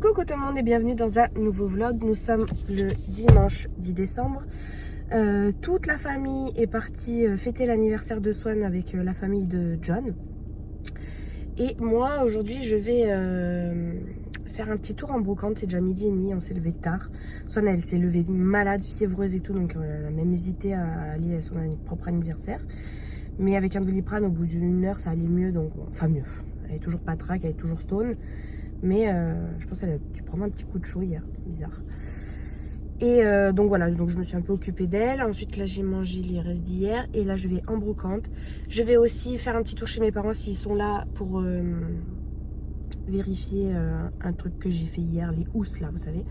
Coucou tout le monde et bienvenue dans un nouveau vlog. Nous sommes le dimanche 10 décembre. Toute la famille est partie fêter l'anniversaire de Swan avec la famille de John. Et moi aujourd'hui je vais faire un petit tour en brocante. C'est déjà midi et demi, on s'est levé tard. Swan elle s'est levée malade, fiévreuse et tout, donc elle a même hésité à aller à son propre anniversaire. Mais avec un Doliprane au bout d'une heure ça allait mieux, donc enfin mieux. Elle est toujours patraque, elle est toujours stone. Mais je pense qu'elle a dû prendre un petit coup de chaud hier, bizarre. Et donc voilà, donc je me suis un peu occupée d'elle. Ensuite là j'ai mangé les restes d'hier. Et là je vais en brocante. Je vais aussi faire un petit tour chez mes parents s'ils sont là pour vérifier un truc que j'ai fait hier, les housses là, vous savez.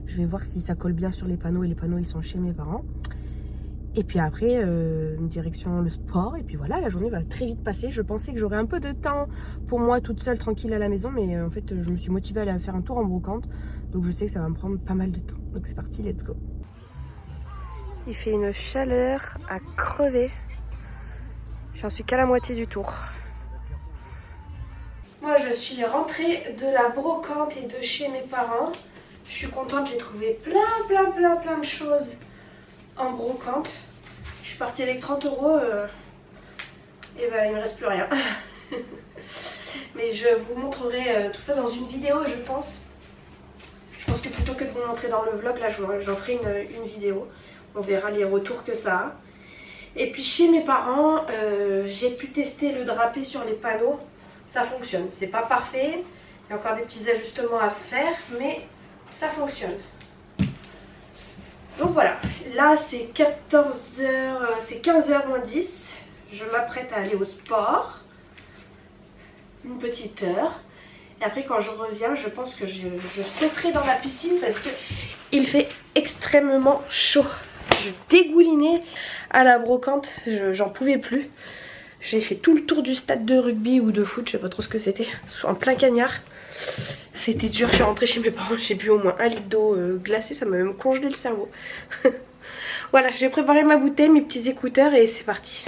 Je vais voir si ça colle bien sur les panneaux. Et les panneaux ils sont chez mes parents. Et puis après, une direction le sport. Et puis voilà, la journée va très vite passer. Je pensais que j'aurais un peu de temps pour moi toute seule, tranquille à la maison. Mais en fait, je me suis motivée à aller faire un tour en brocante. Donc je sais que ça va me prendre pas mal de temps. Donc c'est parti, let's go. Il fait une chaleur à crever. J'en suis qu'à la moitié du tour. Moi, je suis rentrée de la brocante et de chez mes parents. Je suis contente, j'ai trouvé plein de choses en brocante. Je suis partie avec 30 €. Et ben il me reste plus rien. Mais je vous montrerai tout ça dans une vidéo, je pense. Je pense que plutôt que de vous montrer dans le vlog, là j'en ferai une vidéo. On verra les retours que ça a. Et puis chez mes parents, j'ai pu tester le drapé sur les panneaux. Ça fonctionne. C'est pas parfait. Il y a encore des petits ajustements à faire, mais ça fonctionne. Donc voilà, là c'est 14h, c'est 15h moins 10. Je m'apprête à aller au sport. Une petite heure. Et après quand je reviens, je pense que je sauterai dans la piscine parce que il fait extrêmement chaud. Je dégoulinais à la brocante, j'en pouvais plus. J'ai fait tout le tour du stade de rugby ou de foot, je sais pas trop ce que c'était, en plein cagnard. C'était dur, je suis rentrée chez mes parents, j'ai bu au moins 1 litre d'eau glacée, ça m'a même congelé le cerveau. Voilà, j'ai préparé ma bouteille, mes petits écouteurs et c'est parti.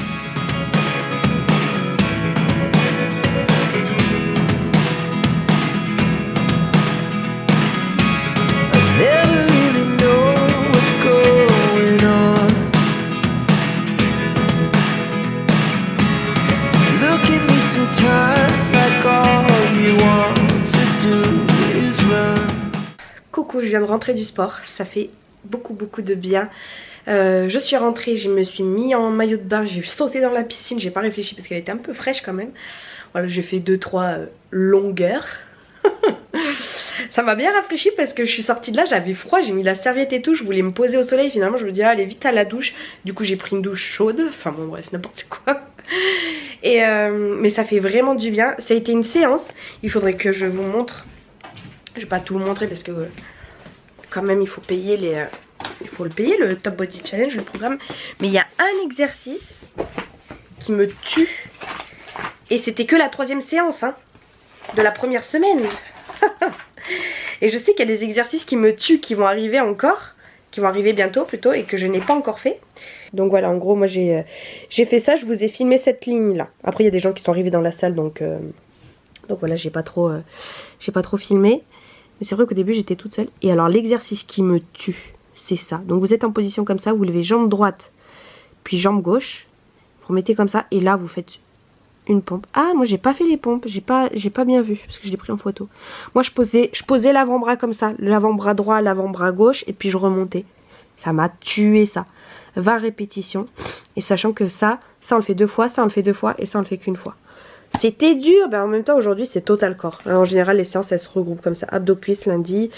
Coucou, je viens de rentrer du sport, ça fait beaucoup de bien. Je suis rentrée, je me suis mis en maillot de bain, j'ai sauté dans la piscine, j'ai pas réfléchi parce qu'elle était un peu fraîche quand même. Voilà, j'ai fait 2-3 longueurs. Ça m'a bien rafraîchi parce que je suis sortie de là, j'avais froid, j'ai mis la serviette et tout, je voulais me poser au soleil, finalement je me dis ah, allez vite à la douche. Du coup j'ai pris une douche chaude, enfin bon bref, n'importe quoi. Et mais ça fait vraiment du bien, ça a été une séance, il faudrait que je vous montre. Je vais pas tout vous montrer parce que quand même il faut payer il faut le payer, le Top Body Challenge, le programme. Mais il y a un exercice qui me tue. Et c'était que la 3e séance hein, de la première semaine. Et je sais qu'il y a des exercices qui me tuent, qui vont arriver encore, qui vont arriver bientôt plutôt, et que je n'ai pas encore fait. Donc voilà, en gros moi j'ai fait ça, je vous ai filmé cette ligne là. Après il y a des gens qui sont arrivés dans la salle, donc voilà, j'ai pas trop filmé. Mais c'est vrai qu'au début j'étais toute seule. Et alors l'exercice qui me tue, c'est ça. Donc vous êtes en position comme ça, vous levez jambe droite, puis jambe gauche. Vous remettez comme ça et là vous faites une pompe. Ah moi j'ai pas fait les pompes, j'ai pas bien vu parce que je l'ai pris en photo. Moi je posais l'avant-bras comme ça, l'avant-bras droit, l'avant-bras gauche et puis je remontais. Ça m'a tué ça. 20 répétitions. Et sachant que ça on le fait 2 fois, ça on le fait 2 fois et ça on le fait qu'une fois. C'était dur, ben en même temps aujourd'hui c'est total corps. Alors, en général les séances elles se regroupent comme ça. Abdos cuisses lundi,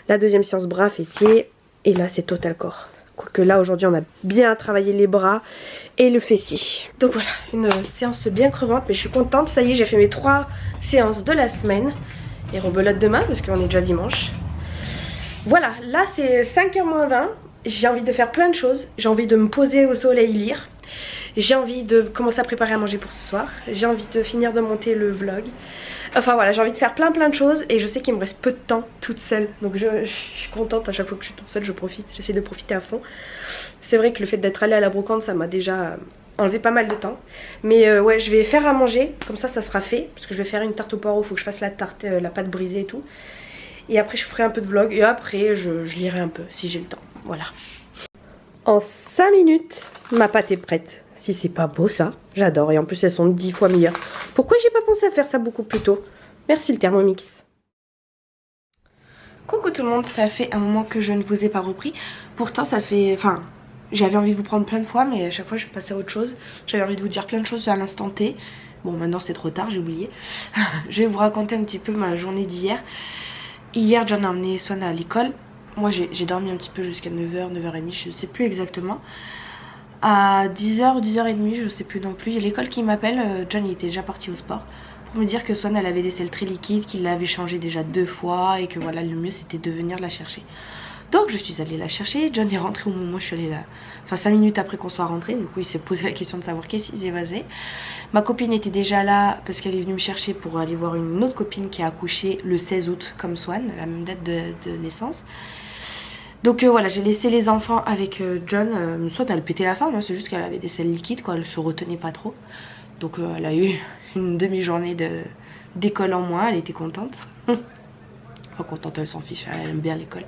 la 2e séance bras fessiers et là c'est total corps. Quoique là aujourd'hui on a bien travaillé les bras et le fessier. Donc voilà, une séance bien crevante mais je suis contente. Ça y est, j'ai fait mes 3 séances de la semaine. Et rebelote demain parce qu'on est déjà dimanche. Voilà, là c'est 5h moins 20. J'ai envie de faire plein de choses. J'ai envie de me poser au soleil lire. J'ai envie de commencer à préparer à manger pour ce soir. J'ai envie de finir de monter le vlog. Enfin voilà, j'ai envie de faire plein de choses. Et je sais qu'il me reste peu de temps toute seule. Donc je suis contente, à chaque fois que je suis toute seule je profite. J'essaie de profiter à fond. C'est vrai que le fait d'être allée à la brocante ça m'a déjà enlevé pas mal de temps. Mais ouais, je vais faire à manger. Comme ça sera fait. Parce que je vais faire une tarte au poireau. Il faut que je fasse la tarte, la pâte brisée et tout. Et après je ferai un peu de vlog et après je lirai un peu si j'ai le temps. Voilà. En 5 minutes, ma pâte est prête. Si c'est pas beau ça, j'adore. Et en plus elles sont 10 fois meilleures. Pourquoi j'ai pas pensé à faire ça beaucoup plus tôt? Merci le Thermomix. Coucou tout le monde, ça fait un moment que je ne vous ai pas repris. Pourtant ça fait... Enfin, j'avais envie de vous prendre plein de fois, mais à chaque fois je suis passée à autre chose. J'avais envie de vous dire plein de choses à l'instant T. Bon, maintenant c'est trop tard, j'ai oublié. Je vais vous raconter un petit peu ma journée d'hier. Hier, John a emmené Swan à l'école. Moi j'ai dormi un petit peu jusqu'à 9h, 9h30, je ne sais plus exactement. À 10h, 10h30, je sais plus non plus. Il y a l'école qui m'appelle. John il était déjà parti au sport. Pour me dire que Swan elle avait des selles très liquides, qu'il l'avait changé déjà 2 fois et que voilà, le mieux c'était de venir la chercher. Donc je suis allée la chercher. John est rentré au moment où je suis allée là. Enfin 5 minutes après qu'on soit rentré. Du coup il s'est posé la question de savoir qu'est-ce qui s'est passé. Ma copine était déjà là parce qu'elle est venue me chercher pour aller voir une autre copine qui a accouché le 16 août comme Swan, la même date de naissance. Donc voilà, j'ai laissé les enfants avec John. Swan elle pétait la forme, hein, c'est juste qu'elle avait des selles liquides quoi, elle se retenait pas trop. Donc elle a eu une demi-journée d'école en moins, elle était contente. Enfin contente, elle s'en fiche, elle aime bien l'école.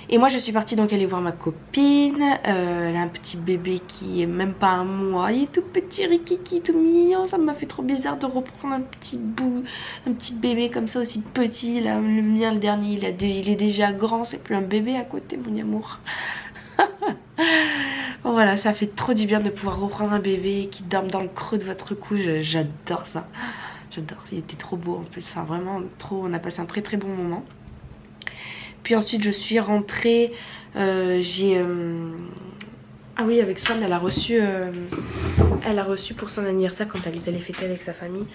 Et moi je suis partie donc aller voir ma copine. Elle a un petit bébé qui est même pas un mois. Il est tout petit, rikiki, tout mignon. Ça m'a fait trop bizarre de reprendre un petit bout, un petit bébé comme ça aussi petit. Là, le mien, le dernier, il est déjà grand. C'est plus un bébé à côté, mon amour. Bon, voilà, ça fait trop du bien de pouvoir reprendre un bébé qui dorme dans le creux de votre cou. J'adore ça. J'adore, il était trop beau en plus. Enfin vraiment trop, on a passé un très très bon moment. Puis ensuite je suis rentrée, ah oui, avec Swan elle a reçu pour son anniversaire quand elle est allée fêter avec sa famille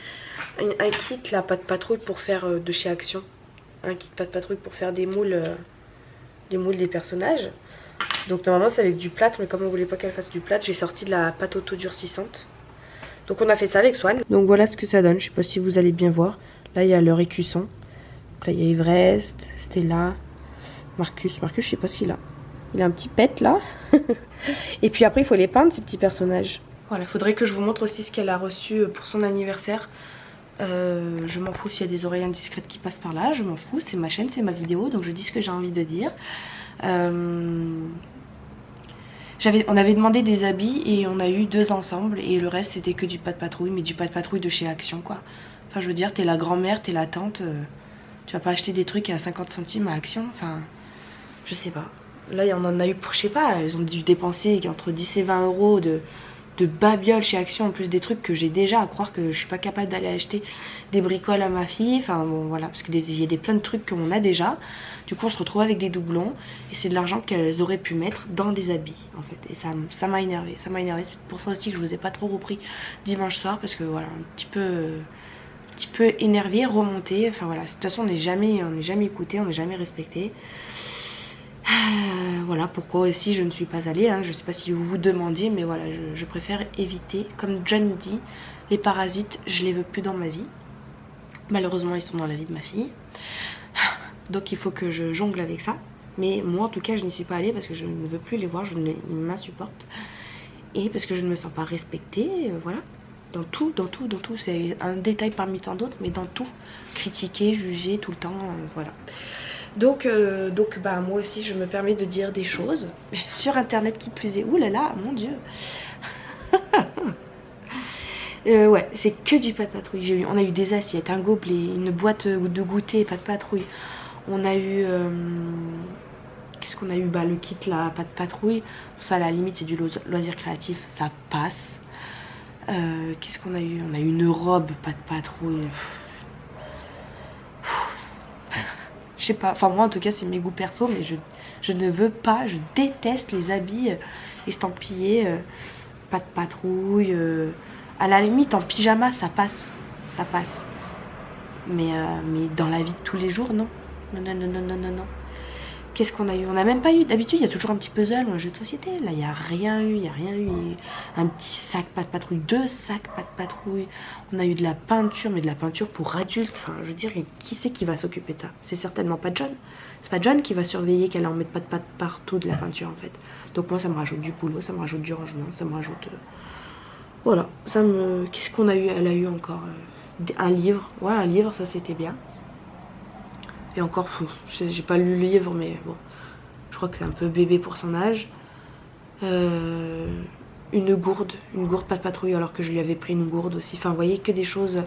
un kit, la pâte patrouille pour faire de chez Action. Un kit pâte patrouille pour faire des moules des personnages. Donc normalement c'est avec du plâtre, mais comme on voulait pas qu'elle fasse du plâtre, j'ai sorti de la pâte auto-durcissante. Donc on a fait ça avec Swan. Donc voilà ce que ça donne, je sais pas si vous allez bien voir. Là il y a leur écusson. Donc là il y a Everest, Stella, Marcus, je sais pas ce qu'il a. Il a un petit pet là. Et puis après il faut les peindre ces petits personnages. Voilà, il faudrait que je vous montre aussi ce qu'elle a reçu pour son anniversaire. Je m'en fous s'il y a des oreilles indiscrètes qui passent par là, je m'en fous, c'est ma chaîne, c'est ma vidéo, donc je dis ce que j'ai envie de dire. On avait demandé des habits et on a eu 2 ensembles et le reste c'était que du pâte patrouille, mais du pâte patrouille de chez Action quoi. Enfin je veux dire, t'es la grand-mère, t'es la tante, tu vas pas acheter des trucs à 50 centimes à Action, enfin je sais pas. Là on en a eu pour je sais pas, elles ont dû dépenser entre 10 et 20 euros de babioles chez Action, en plus des trucs que j'ai déjà, à croire que je suis pas capable d'aller acheter des bricoles à ma fille, enfin bon voilà, parce qu'il y a plein de trucs qu'on a déjà, du coup on se retrouve avec des doublons, et c'est de l'argent qu'elles auraient pu mettre dans des habits en fait, et ça m'a énervé, c'est pour ça aussi que je vous ai pas trop repris dimanche soir, parce que voilà, un petit peu énervé, remonté, enfin voilà, de toute façon on n'est jamais écouté, on n'est jamais respecté. Voilà pourquoi aussi je ne suis pas allée, hein. Je sais pas si vous vous demandiez, mais voilà, je préfère éviter. Comme John dit, les parasites je les veux plus dans ma vie. Malheureusement ils sont dans la vie de ma fille, donc il faut que je jongle avec ça. Mais moi en tout cas je n'y suis pas allée parce que je ne veux plus les voir, ils m'insupportent. Et parce que je ne me sens pas respectée, voilà. Dans tout, c'est un détail parmi tant d'autres, mais dans tout, critiquer, juger tout le temps, voilà. Donc bah moi aussi je me permets de dire des choses sur internet qui plus est. Ouh là là, mon dieu. Ouais, c'est que du pâte patrouille. On a eu des assiettes, un gobelet, une boîte de goûter, pâte patrouille. On a eu qu'est-ce qu'on a eu? Bah le kit là, pâte patrouille. Ça à la limite c'est du loisir créatif, ça passe. Qu'est-ce qu'on a eu? On a eu une robe pâte patrouille. Je sais pas, enfin moi en tout cas c'est mes goûts perso, mais je ne veux pas, je déteste les habits estampillés, pas de patrouille, à la limite en pyjama ça passe, mais dans la vie de tous les jours non. Qu'est-ce qu'on a eu? On n'a même pas eu, d'habitude il y a toujours un petit puzzle ou un jeu de société, là il n'y a rien eu, un petit sac pas de patrouille, 2 sacs pas de patrouille, on a eu de la peinture, mais de la peinture pour adultes, enfin je veux dire, qui c'est qui va s'occuper de ça? C'est certainement pas John, c'est pas John qui va surveiller qu'elle en mette pas de partout de la peinture en fait. Donc moi ça me rajoute du boulot, ça me rajoute du rangement, ça me rajoute... Voilà, qu'est-ce qu'on a eu? Elle a eu encore un livre, ouais un livre, ça c'était bien. Et encore, j'ai pas lu le livre, mais bon, je crois que c'est un peu bébé pour son âge. Une gourde pas de patrouille alors que je lui avais pris une gourde aussi. Enfin, vous voyez que des choses.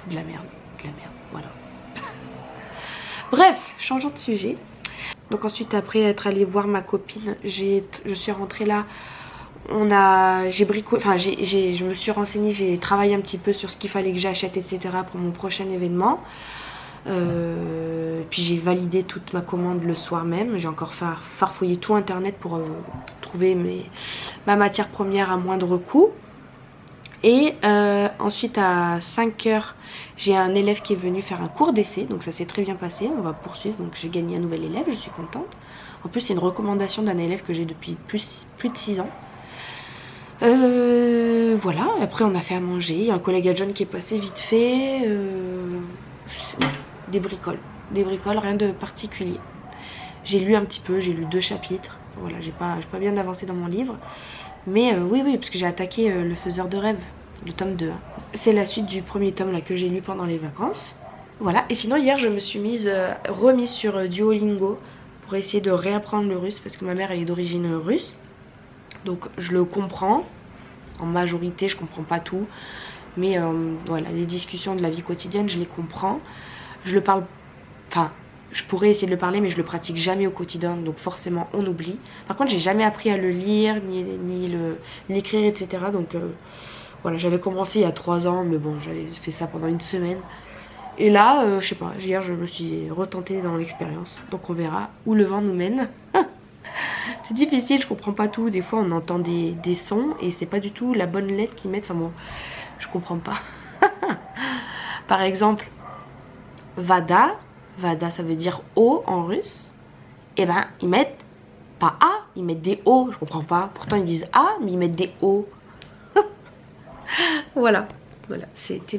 C'est de la merde, voilà. Bref, changeons de sujet. Donc ensuite, après être allée voir ma copine, je suis rentrée là. J'ai bricolé, enfin je me suis renseignée, j'ai travaillé un petit peu sur ce qu'il fallait que j'achète, etc. pour mon prochain événement. Puis j'ai validé toute ma commande le soir même. J'ai encore farfouillé tout internet pour trouver ma matière première à moindre coût. Et ensuite à 5 h, j'ai un élève qui est venu faire un cours d'essai. Donc ça s'est très bien passé, on va poursuivre. Donc j'ai gagné un nouvel élève, je suis contente. En plus c'est une recommandation d'un élève que j'ai depuis plus de 6 ans. Voilà, après on a fait à manger. Il y a un collègue à John qui est passé vite fait. Des bricoles, rien de particulier. J'ai lu un petit peu, j'ai lu 2 chapitres. Voilà, j'ai pas bien avancé dans mon livre. Mais oui, parce que j'ai attaqué Le Faiseur de Rêves, le tome 2. Hein. C'est la suite du premier tome là que j'ai lu pendant les vacances. Voilà, et sinon hier je me suis remise sur Duolingo pour essayer de réapprendre le russe parce que ma mère elle est d'origine russe. Donc je le comprends, en majorité je comprends pas tout. Mais voilà, les discussions de la vie quotidienne je les comprends. Je le parle, enfin je pourrais essayer de le parler mais je le pratique jamais au quotidien, donc forcément on oublie. Par contre j'ai jamais appris à le lire ni l'écrire, etc. Donc voilà, j'avais commencé il y a 3 ans mais bon j'avais fait ça pendant une semaine. Et là je sais pas, hier je me suis retentée dans l'expérience, donc on verra où le vent nous mène. C'est difficile, je comprends pas tout, des fois on entend des sons et c'est pas du tout la bonne lettre qu'ils mettent, enfin bon je comprends pas. Par exemple Vada ça veut dire eau en russe. Et ben ils mettent pas A, ils mettent des O, je comprends pas. Pourtant ils disent A mais ils mettent des O. Voilà, c'était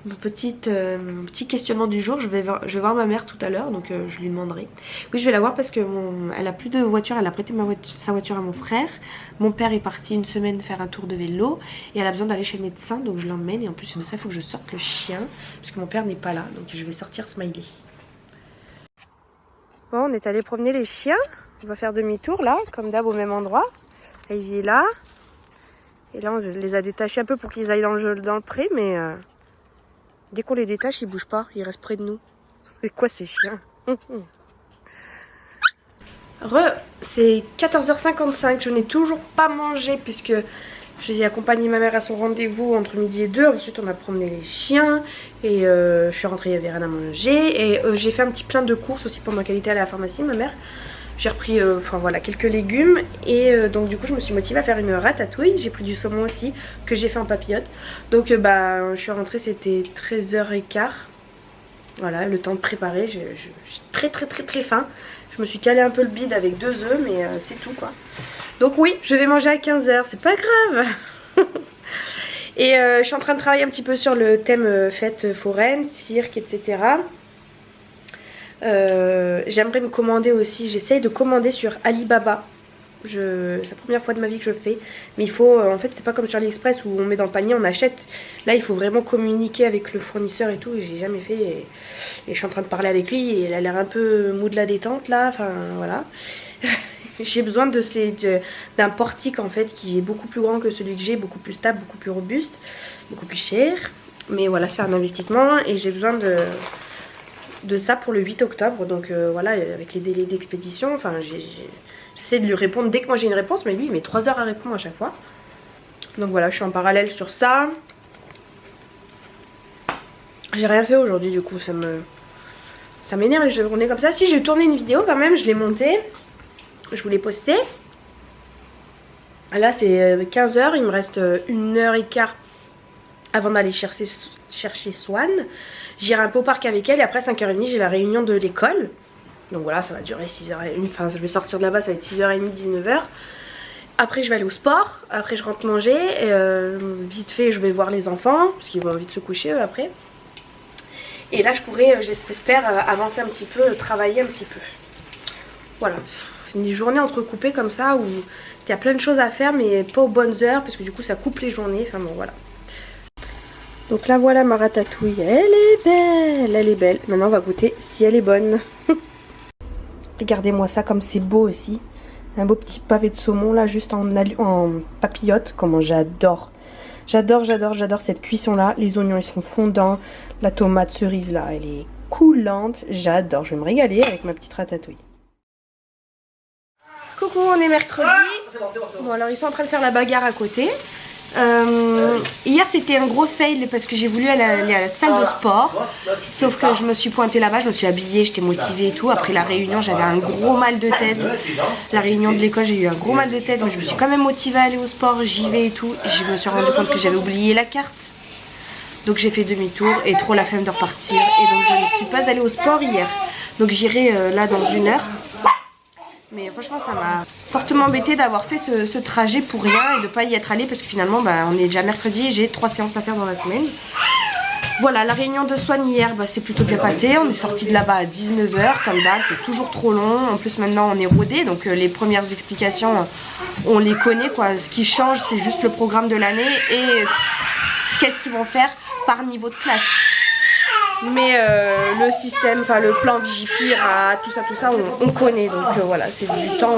mon petit questionnement du jour. Je vais voir ma mère tout à l'heure, donc je lui demanderai. Oui, je vais la voir parce que elle a plus de voiture, elle a prêté sa voiture à mon frère. Mon père est parti une semaine faire un tour de vélo et elle a besoin d'aller chez le médecin, donc je l'emmène. Et en plus de ça, il faut que je sorte le chien parce que mon père n'est pas là, donc je vais sortir Smiley. Bon, on est allé promener les chiens. On va faire demi-tour là, comme d'hab au même endroit. Ivy est là. Et là, on les a détachés un peu pour qu'ils aillent dans le pré, mais dès qu'on les détache, ils bougent pas, ils restent près de nous. C'est quoi ces chiens? C'est 14h55, je n'ai toujours pas mangé puisque j'ai accompagné ma mère à son rendez-vous entre midi et 2. Ensuite on a promené les chiens et je suis rentrée, il n'y avait rien à manger. Et j'ai fait un petit plein de courses aussi pendant qu'elle était à la pharmacie, ma mère. J'ai repris enfin voilà, quelques légumes et donc du coup je me suis motivée à faire une ratatouille. J'ai pris du saumon aussi que j'ai fait en papillote. Donc je suis rentrée, c'était 13h15. Voilà, le temps de préparer, j'ai très faim. Je me suis calé un peu le bide avec 2 œufs mais c'est tout quoi. Donc oui, je vais manger à 15h, c'est pas grave. Et je suis en train de travailler un petit peu sur le thème fête foraine, cirque, etc. J'aimerais me commander aussi, j'essaye de commander sur Alibaba. C'est la première fois de ma vie que je fais. Mais il faut, en fait c'est pas comme sur AliExpress où on met dans le panier, on achète. Là il faut vraiment communiquer avec le fournisseur et tout. Et j'ai jamais fait et je suis en train de parler avec lui et il a l'air un peu mou de la détente là. Enfin voilà. J'ai besoin d'un portique en fait qui est beaucoup plus grand que celui que j'ai, beaucoup plus stable, beaucoup plus robuste, beaucoup plus cher. Mais voilà, c'est un investissement et j'ai besoin de ça pour le 8 octobre. Donc voilà, avec les délais d'expédition, enfin j'essaie de lui répondre dès que moi j'ai une réponse, mais lui il met 3 heures à répondre à chaque fois. Donc voilà, je suis en parallèle sur ça. J'ai rien fait aujourd'hui, du coup ça m'énerve les journées comme ça. Si, j'ai tourné une vidéo quand même, je l'ai montée. Je voulais poster. Là c'est 15h, il me reste 1h15 avant d'aller chercher Swan. J'irai un peu au parc avec elle et après 5h30 j'ai la réunion de l'école. Donc voilà, ça va durer 6h30, enfin je vais sortir de là-bas, ça va être 6h30, 19h. Après je vais aller au sport, après je rentre manger, vite fait je vais voir les enfants, parce qu'ils vont vite se coucher eux après. Et là je pourrais, j'espère, avancer un petit peu, travailler un petit peu. Voilà, c'est une journée entrecoupée comme ça où il y a plein de choses à faire mais pas aux bonnes heures, parce que du coup ça coupe les journées, enfin bon voilà. Donc là voilà ma ratatouille, elle est belle, elle est belle. Maintenant on va goûter si elle est bonne. Regardez-moi ça comme c'est beau aussi. Un beau petit pavé de saumon là juste en papillote. Comment j'adore. J'adore cette cuisson là. Les oignons ils sont fondants. La tomate cerise là elle est coulante. J'adore, je vais me régaler avec ma petite ratatouille. Coucou, on est mercredi. Bon alors ils sont en train de faire la bagarre à côté. Hier c'était un gros fail parce que j'ai voulu aller à la salle de sport. Sauf que je me suis pointée là-bas, je me suis habillée, j'étais motivée et tout. Après la réunion j'avais un gros mal de tête. La réunion de l'école j'ai eu un gros mal de tête. Mais je me suis quand même motivée à aller au sport, j'y vais et tout. Je me suis rendu compte que j'avais oublié la carte. Donc j'ai fait demi-tour et trop la flemme de repartir. Et donc je ne suis pas allée au sport hier. Donc j'irai là dans 1 heure. Mais franchement ça m'a fortement embêté d'avoir fait ce trajet pour rien et de ne pas y être allé parce que finalement bah, on est déjà mercredi et j'ai 3 séances à faire dans la semaine. Voilà, la réunion de Swan hier bah, c'est plutôt bien passé. On est sorti de là-bas à 19 h comme d'hab, c'est toujours trop long. En plus maintenant on est rodé donc les premières explications on les connaît quoi. Ce qui change c'est juste le programme de l'année et qu'est-ce qu'ils vont faire par niveau de classe. Mais le système, enfin le plan Vigipire, tout ça on connaît. Donc voilà, c'est du temps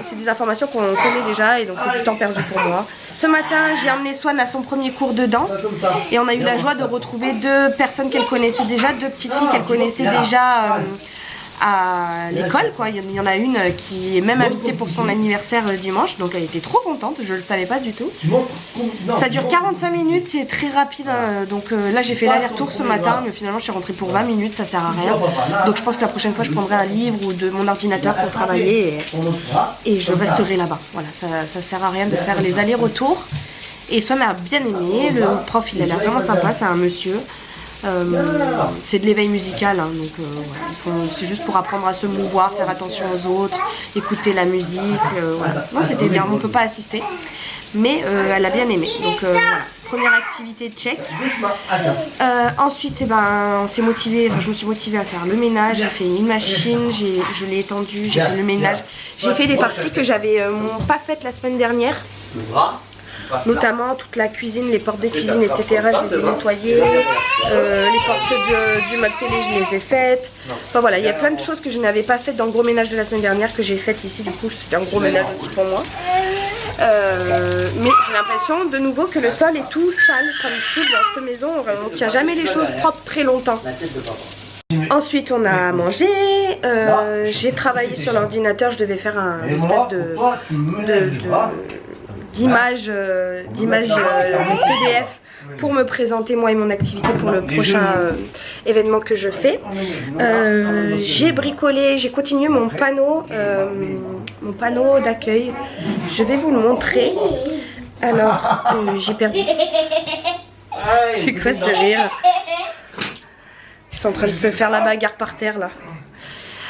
c'est des informations qu'on connaît déjà et donc c'est du temps perdu pour moi. Ce matin j'ai emmené Swan à son premier cours de danse et on a eu la joie de retrouver 2 personnes qu'elle connaissait déjà, 2 petites filles qu'elle connaissait déjà à l'école quoi. Il y en a une qui est même invitée pour son anniversaire dimanche, donc elle était trop contente, je le savais pas du tout. Ça dure 45 minutes, c'est très rapide donc là j'ai fait l'aller-retour ce matin mais finalement je suis rentrée pour 20 minutes, ça sert à rien. Donc je pense que la prochaine fois je prendrai un livre ou de mon ordinateur pour travailler et je resterai là-bas. Voilà, ça sert à rien de faire les allers-retours. Et Swan a bien aimé, le prof il a l'air vraiment sympa, c'est un monsieur. C'est de l'éveil musical hein, donc c'est juste pour apprendre à se mouvoir, faire attention aux autres, écouter la musique, voilà. Non c'était bien, on peut pas assister mais elle a bien aimé donc voilà. Première activité check. Ensuite eh ben, je me suis motivée à faire le ménage, j'ai fait une machine, je l'ai étendue, j'ai fait le ménage, j'ai fait des parties que j'avais pas faites la semaine dernière. Notamment toute la cuisine, les portes des cuisines, etc. Je les ai nettoyées. Les portes du meuble télé, je les ai faites. Enfin voilà, il y a plein de choses que je n'avais pas faites dans le gros ménage de la semaine dernière que j'ai faites ici. Du coup, c'est un gros ménage aussi pour moi. Mais j'ai l'impression de nouveau que le sol est tout sale. Ça me saoule dans cette maison. On ne tient jamais les choses propres très longtemps. Ensuite on a mangé, j'ai travaillé sur l'ordinateur, je devais faire une espèce d'image PDF pour me présenter moi et mon activité pour le prochain événement que je fais. J'ai bricolé, j'ai continué mon panneau d'accueil, je vais vous le montrer. Alors j'ai perdu. C'est quoi ce rire? Ils sont en train de se faire la bagarre par terre là.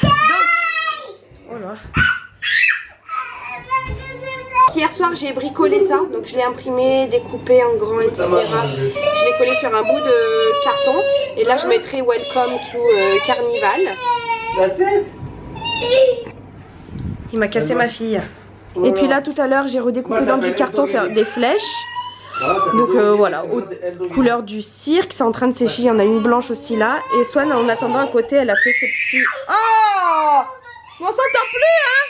Donc, oh là. Hier soir j'ai bricolé ça, donc je l'ai imprimé, découpé en grand, etc. Je l'ai collé sur un bout de carton et là je mettrai Welcome to Carnival. La tête. Il m'a cassé ma fille. Et puis là tout à l'heure j'ai redécoupé dans du carton, faire des flèches. Donc voilà, couleur du cirque, c'est en train de sécher, il y en a une blanche aussi là. Et Swan en attendant à côté elle a fait ses petits... Oh, on s'entend plus hein.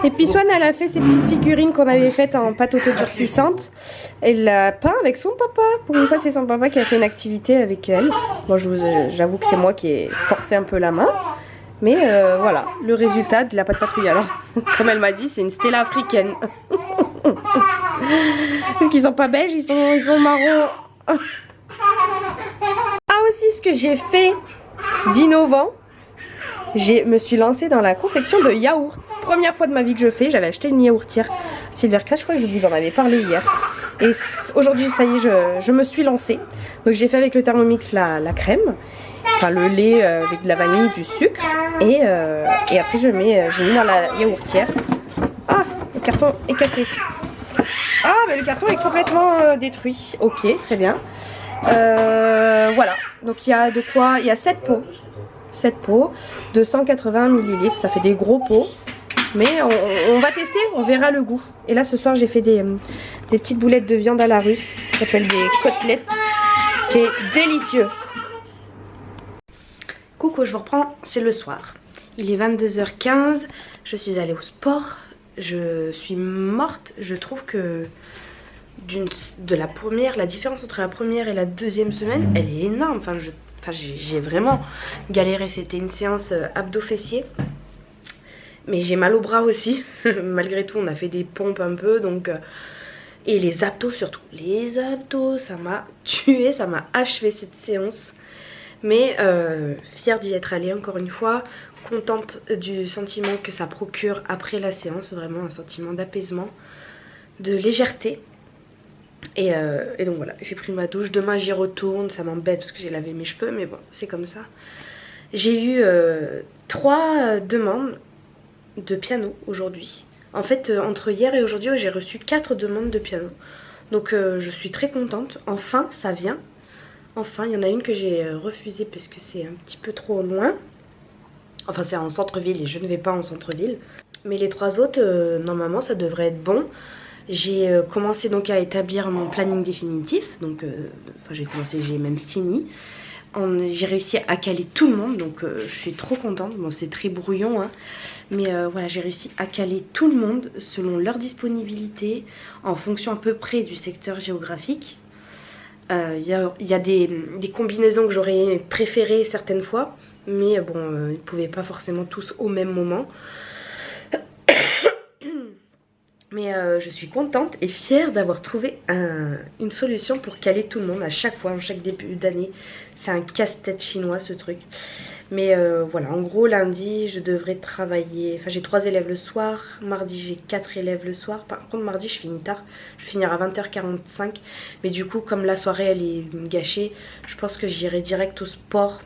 Et puis Swan elle a fait ses petites figurines qu'on avait faites en pâte auto-durcissante. Elle l'a peint avec son papa. Pour une fois c'est son papa qui a fait une activité avec elle. Moi j'avoue que c'est moi qui ai forcé un peu la main. Mais voilà, le résultat de la pâte patrouille. Alors, comme elle m'a dit, c'est une Stella africaine. Parce qu'ils sont pas belges, ils sont marrons. Ah aussi, ce que j'ai fait d'innovant, je me suis lancée dans la confection de yaourts. Première fois de ma vie que je fais, j'avais acheté une yaourtière Silvercrest, je crois que je vous en avais parlé hier. Et aujourd'hui, ça y est, je me suis lancée. Donc j'ai fait avec le Thermomix la crème. Enfin le lait avec de la vanille, du sucre et après j'ai mis dans la yaourtière. Ah, le carton est cassé. Ah mais le carton est complètement détruit. Ok, très bien. Voilà, donc il y a de quoi, il y a 7 pots. 7 pots de 180 ml, ça fait des gros pots. Mais on va tester, on verra le goût. Et là ce soir j'ai fait des des petites boulettes de viande à la russe. Ça s'appelle des côtelettes. C'est délicieux. Coucou, je vous reprends, c'est le soir. Il est 22h15, je suis allée au sport. Je suis morte. Je trouve que la différence entre la première et la deuxième semaine, elle est énorme. J'ai vraiment galéré. C'était une séance abdos-fessiers. Mais j'ai mal au bras aussi. Malgré tout, on a fait des pompes un peu. Donc, et les abdos surtout. Les abdos, ça m'a tué, ça m'a achevé cette séance. Mais fière d'y être allée encore une fois. Contente du sentiment que ça procure après la séance. Vraiment un sentiment d'apaisement, de légèreté. Et donc voilà, j'ai pris ma douche. Demain j'y retourne, ça m'embête parce que j'ai lavé mes cheveux. Mais bon, c'est comme ça. J'ai eu 3 demandes de piano aujourd'hui. En fait, entre hier et aujourd'hui, j'ai reçu 4 demandes de piano. Donc je suis très contente. Enfin, ça vient. Enfin, il y en a une que j'ai refusée parce que c'est un petit peu trop loin. Enfin, c'est en centre-ville et je ne vais pas en centre-ville. Mais les 3 autres, normalement, ça devrait être bon. J'ai commencé donc à établir mon planning définitif. Donc, j'ai même fini. J'ai réussi à caler tout le monde, donc je suis trop contente. Bon, c'est très brouillon, hein, mais voilà, j'ai réussi à caler tout le monde selon leur disponibilité, en fonction à peu près du secteur géographique. Il y a des combinaisons que j'aurais préférées certaines fois, mais bon, ils ne pouvaient pas forcément tous au même moment. Mais je suis contente et fière d'avoir trouvé une solution pour caler tout le monde à chaque fois, en chaque début d'année. C'est un casse-tête chinois ce truc. Mais voilà, en gros lundi je devrais travailler, enfin j'ai 3 élèves le soir, mardi j'ai 4 élèves le soir. Par contre mardi je finis tard, je vais finir à 20h45. Mais du coup comme la soirée elle est gâchée, je pense que j'irai direct au sport.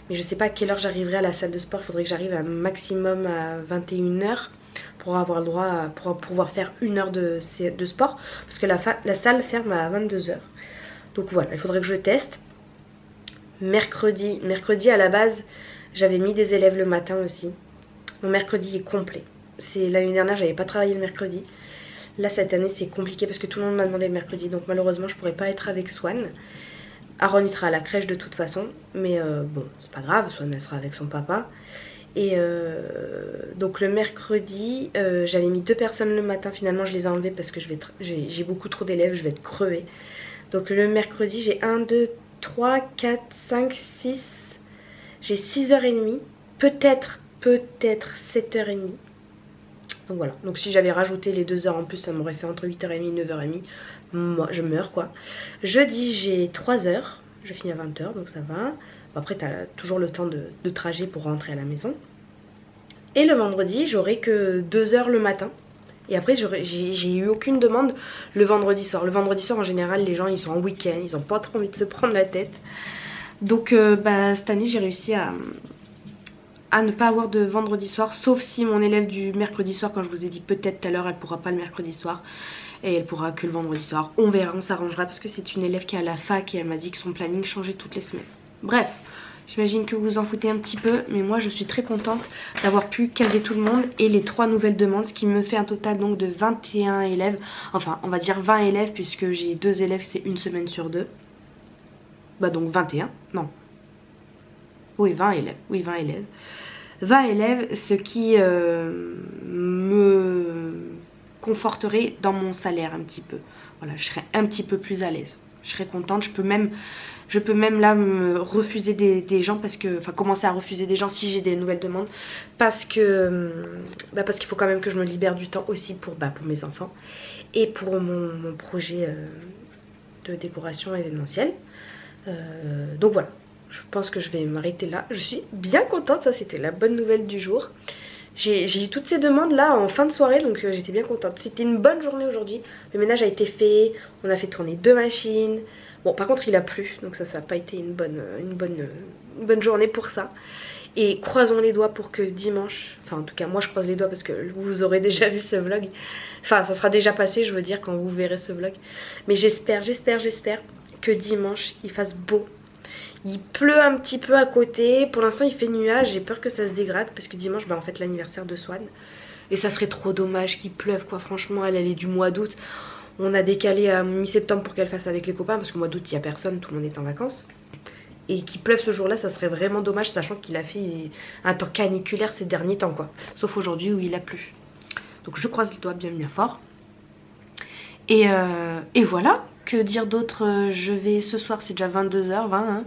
Mais je sais pas à quelle heure j'arriverai à la salle de sport, il faudrait que j'arrive à maximum à 21h. Pour avoir le droit pour pouvoir faire 1 heure de sport. Parce que la salle ferme à 22h. Donc voilà, il faudrait que je teste. Mercredi à la base, j'avais mis des élèves le matin aussi. Mon mercredi est complet. L'année dernière, j'avais pas travaillé le mercredi. Là, cette année, c'est compliqué parce que tout le monde m'a demandé le mercredi. Donc malheureusement, je pourrais pas être avec Swan. Aaron, il sera à la crèche de toute façon. Mais bon, c'est pas grave. Swan, elle sera avec son papa. Et donc le mercredi, j'avais mis 2 personnes le matin. Finalement je les ai enlevées parce que j'ai beaucoup trop d'élèves, je vais être crevée. Donc le mercredi j'ai 1, 2, 3, 4, 5, 6. J'ai 6h30. Peut-être 7h30. Donc voilà, donc si j'avais rajouté les 2 heures en plus, ça m'aurait fait entre 8h30 et 9h30. Moi je meurs quoi. Jeudi j'ai 3 heures, je finis à 20h donc ça va. Après tu as toujours le temps de trajet pour rentrer à la maison. Et le vendredi j'aurai que 2 heures le matin. Et après j'ai eu aucune demande le vendredi soir. Le vendredi soir en général les gens ils sont en week-end, ils n'ont pas trop envie de se prendre la tête. Donc cette année j'ai réussi à ne pas avoir de vendredi soir. Sauf si mon élève du mercredi soir, quand je vous ai dit peut-être tout à l'heure elle pourra pas le mercredi soir. Et elle pourra que le vendredi soir. On verra, on s'arrangera parce que c'est une élève qui est à la fac et elle m'a dit que son planning changeait toutes les semaines. Bref, j'imagine que vous vous en foutez un petit peu, mais moi je suis très contente d'avoir pu caser tout le monde et les 3 nouvelles demandes, ce qui me fait un total donc de 21 élèves, enfin on va dire 20 élèves puisque j'ai 2 élèves, c'est une semaine sur 2. Bah donc 21, non. Oui 20 élèves, 20 élèves, ce qui me conforterait dans mon salaire un petit peu. Voilà, je serais un petit peu plus à l'aise. Je serais contente, je peux même là me refuser des gens parce que, enfin commencer à refuser des gens si j'ai des nouvelles demandes parce que parce qu'il faut quand même que je me libère du temps aussi pour mes enfants et pour mon projet de décoration événementielle. Donc voilà, je pense que je vais m'arrêter là. Je suis bien contente, ça c'était la bonne nouvelle du jour. J'ai eu toutes ces demandes là en fin de soirée, donc j'étais bien contente. C'était une bonne journée aujourd'hui, le ménage a été fait, on a fait tourner 2 machines. Bon par contre il a plu, donc ça n'a pas été une bonne journée pour ça. Et croisons les doigts pour que dimanche, enfin en tout cas moi je croise les doigts parce que vous aurez déjà vu ce vlog. Enfin ça sera déjà passé je veux dire quand vous verrez ce vlog. Mais j'espère que dimanche il fasse beau. Il pleut un petit peu à côté, pour l'instant il fait nuage, j'ai peur que ça se dégrade parce que dimanche en fait l'anniversaire de Swan. Et ça serait trop dommage qu'il pleuve quoi, franchement elle est du mois d'août. On a décalé à mi-septembre pour qu'elle fasse avec les copains parce qu'au mois d'août il n'y a personne, tout le monde est en vacances. Et qu'il pleuve ce jour-là, ça serait vraiment dommage, sachant qu'il a fait un temps caniculaire ces derniers temps quoi. Sauf aujourd'hui où il a plu. Donc je croise les doigts bien fort. Et voilà, que dire d'autre? Je vais ce soir, c'est déjà 22h20 hein.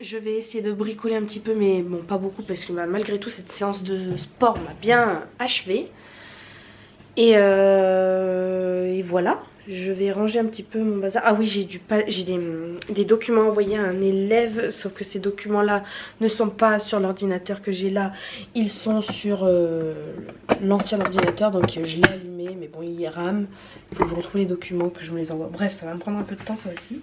Je vais essayer de bricoler un petit peu, mais bon pas beaucoup parce que malgré tout cette séance de sport m'a bien achevé. Et voilà, je vais ranger un petit peu mon bazar. Ah oui, j'ai des documents envoyés à un élève, sauf que ces documents là ne sont pas sur l'ordinateur que j'ai là, ils sont sur l'ancien ordinateur, donc je l'ai allumé, mais bon il rame, il faut que je retrouve les documents, que je me les envoie. Bref, ça va me prendre un peu de temps ça aussi.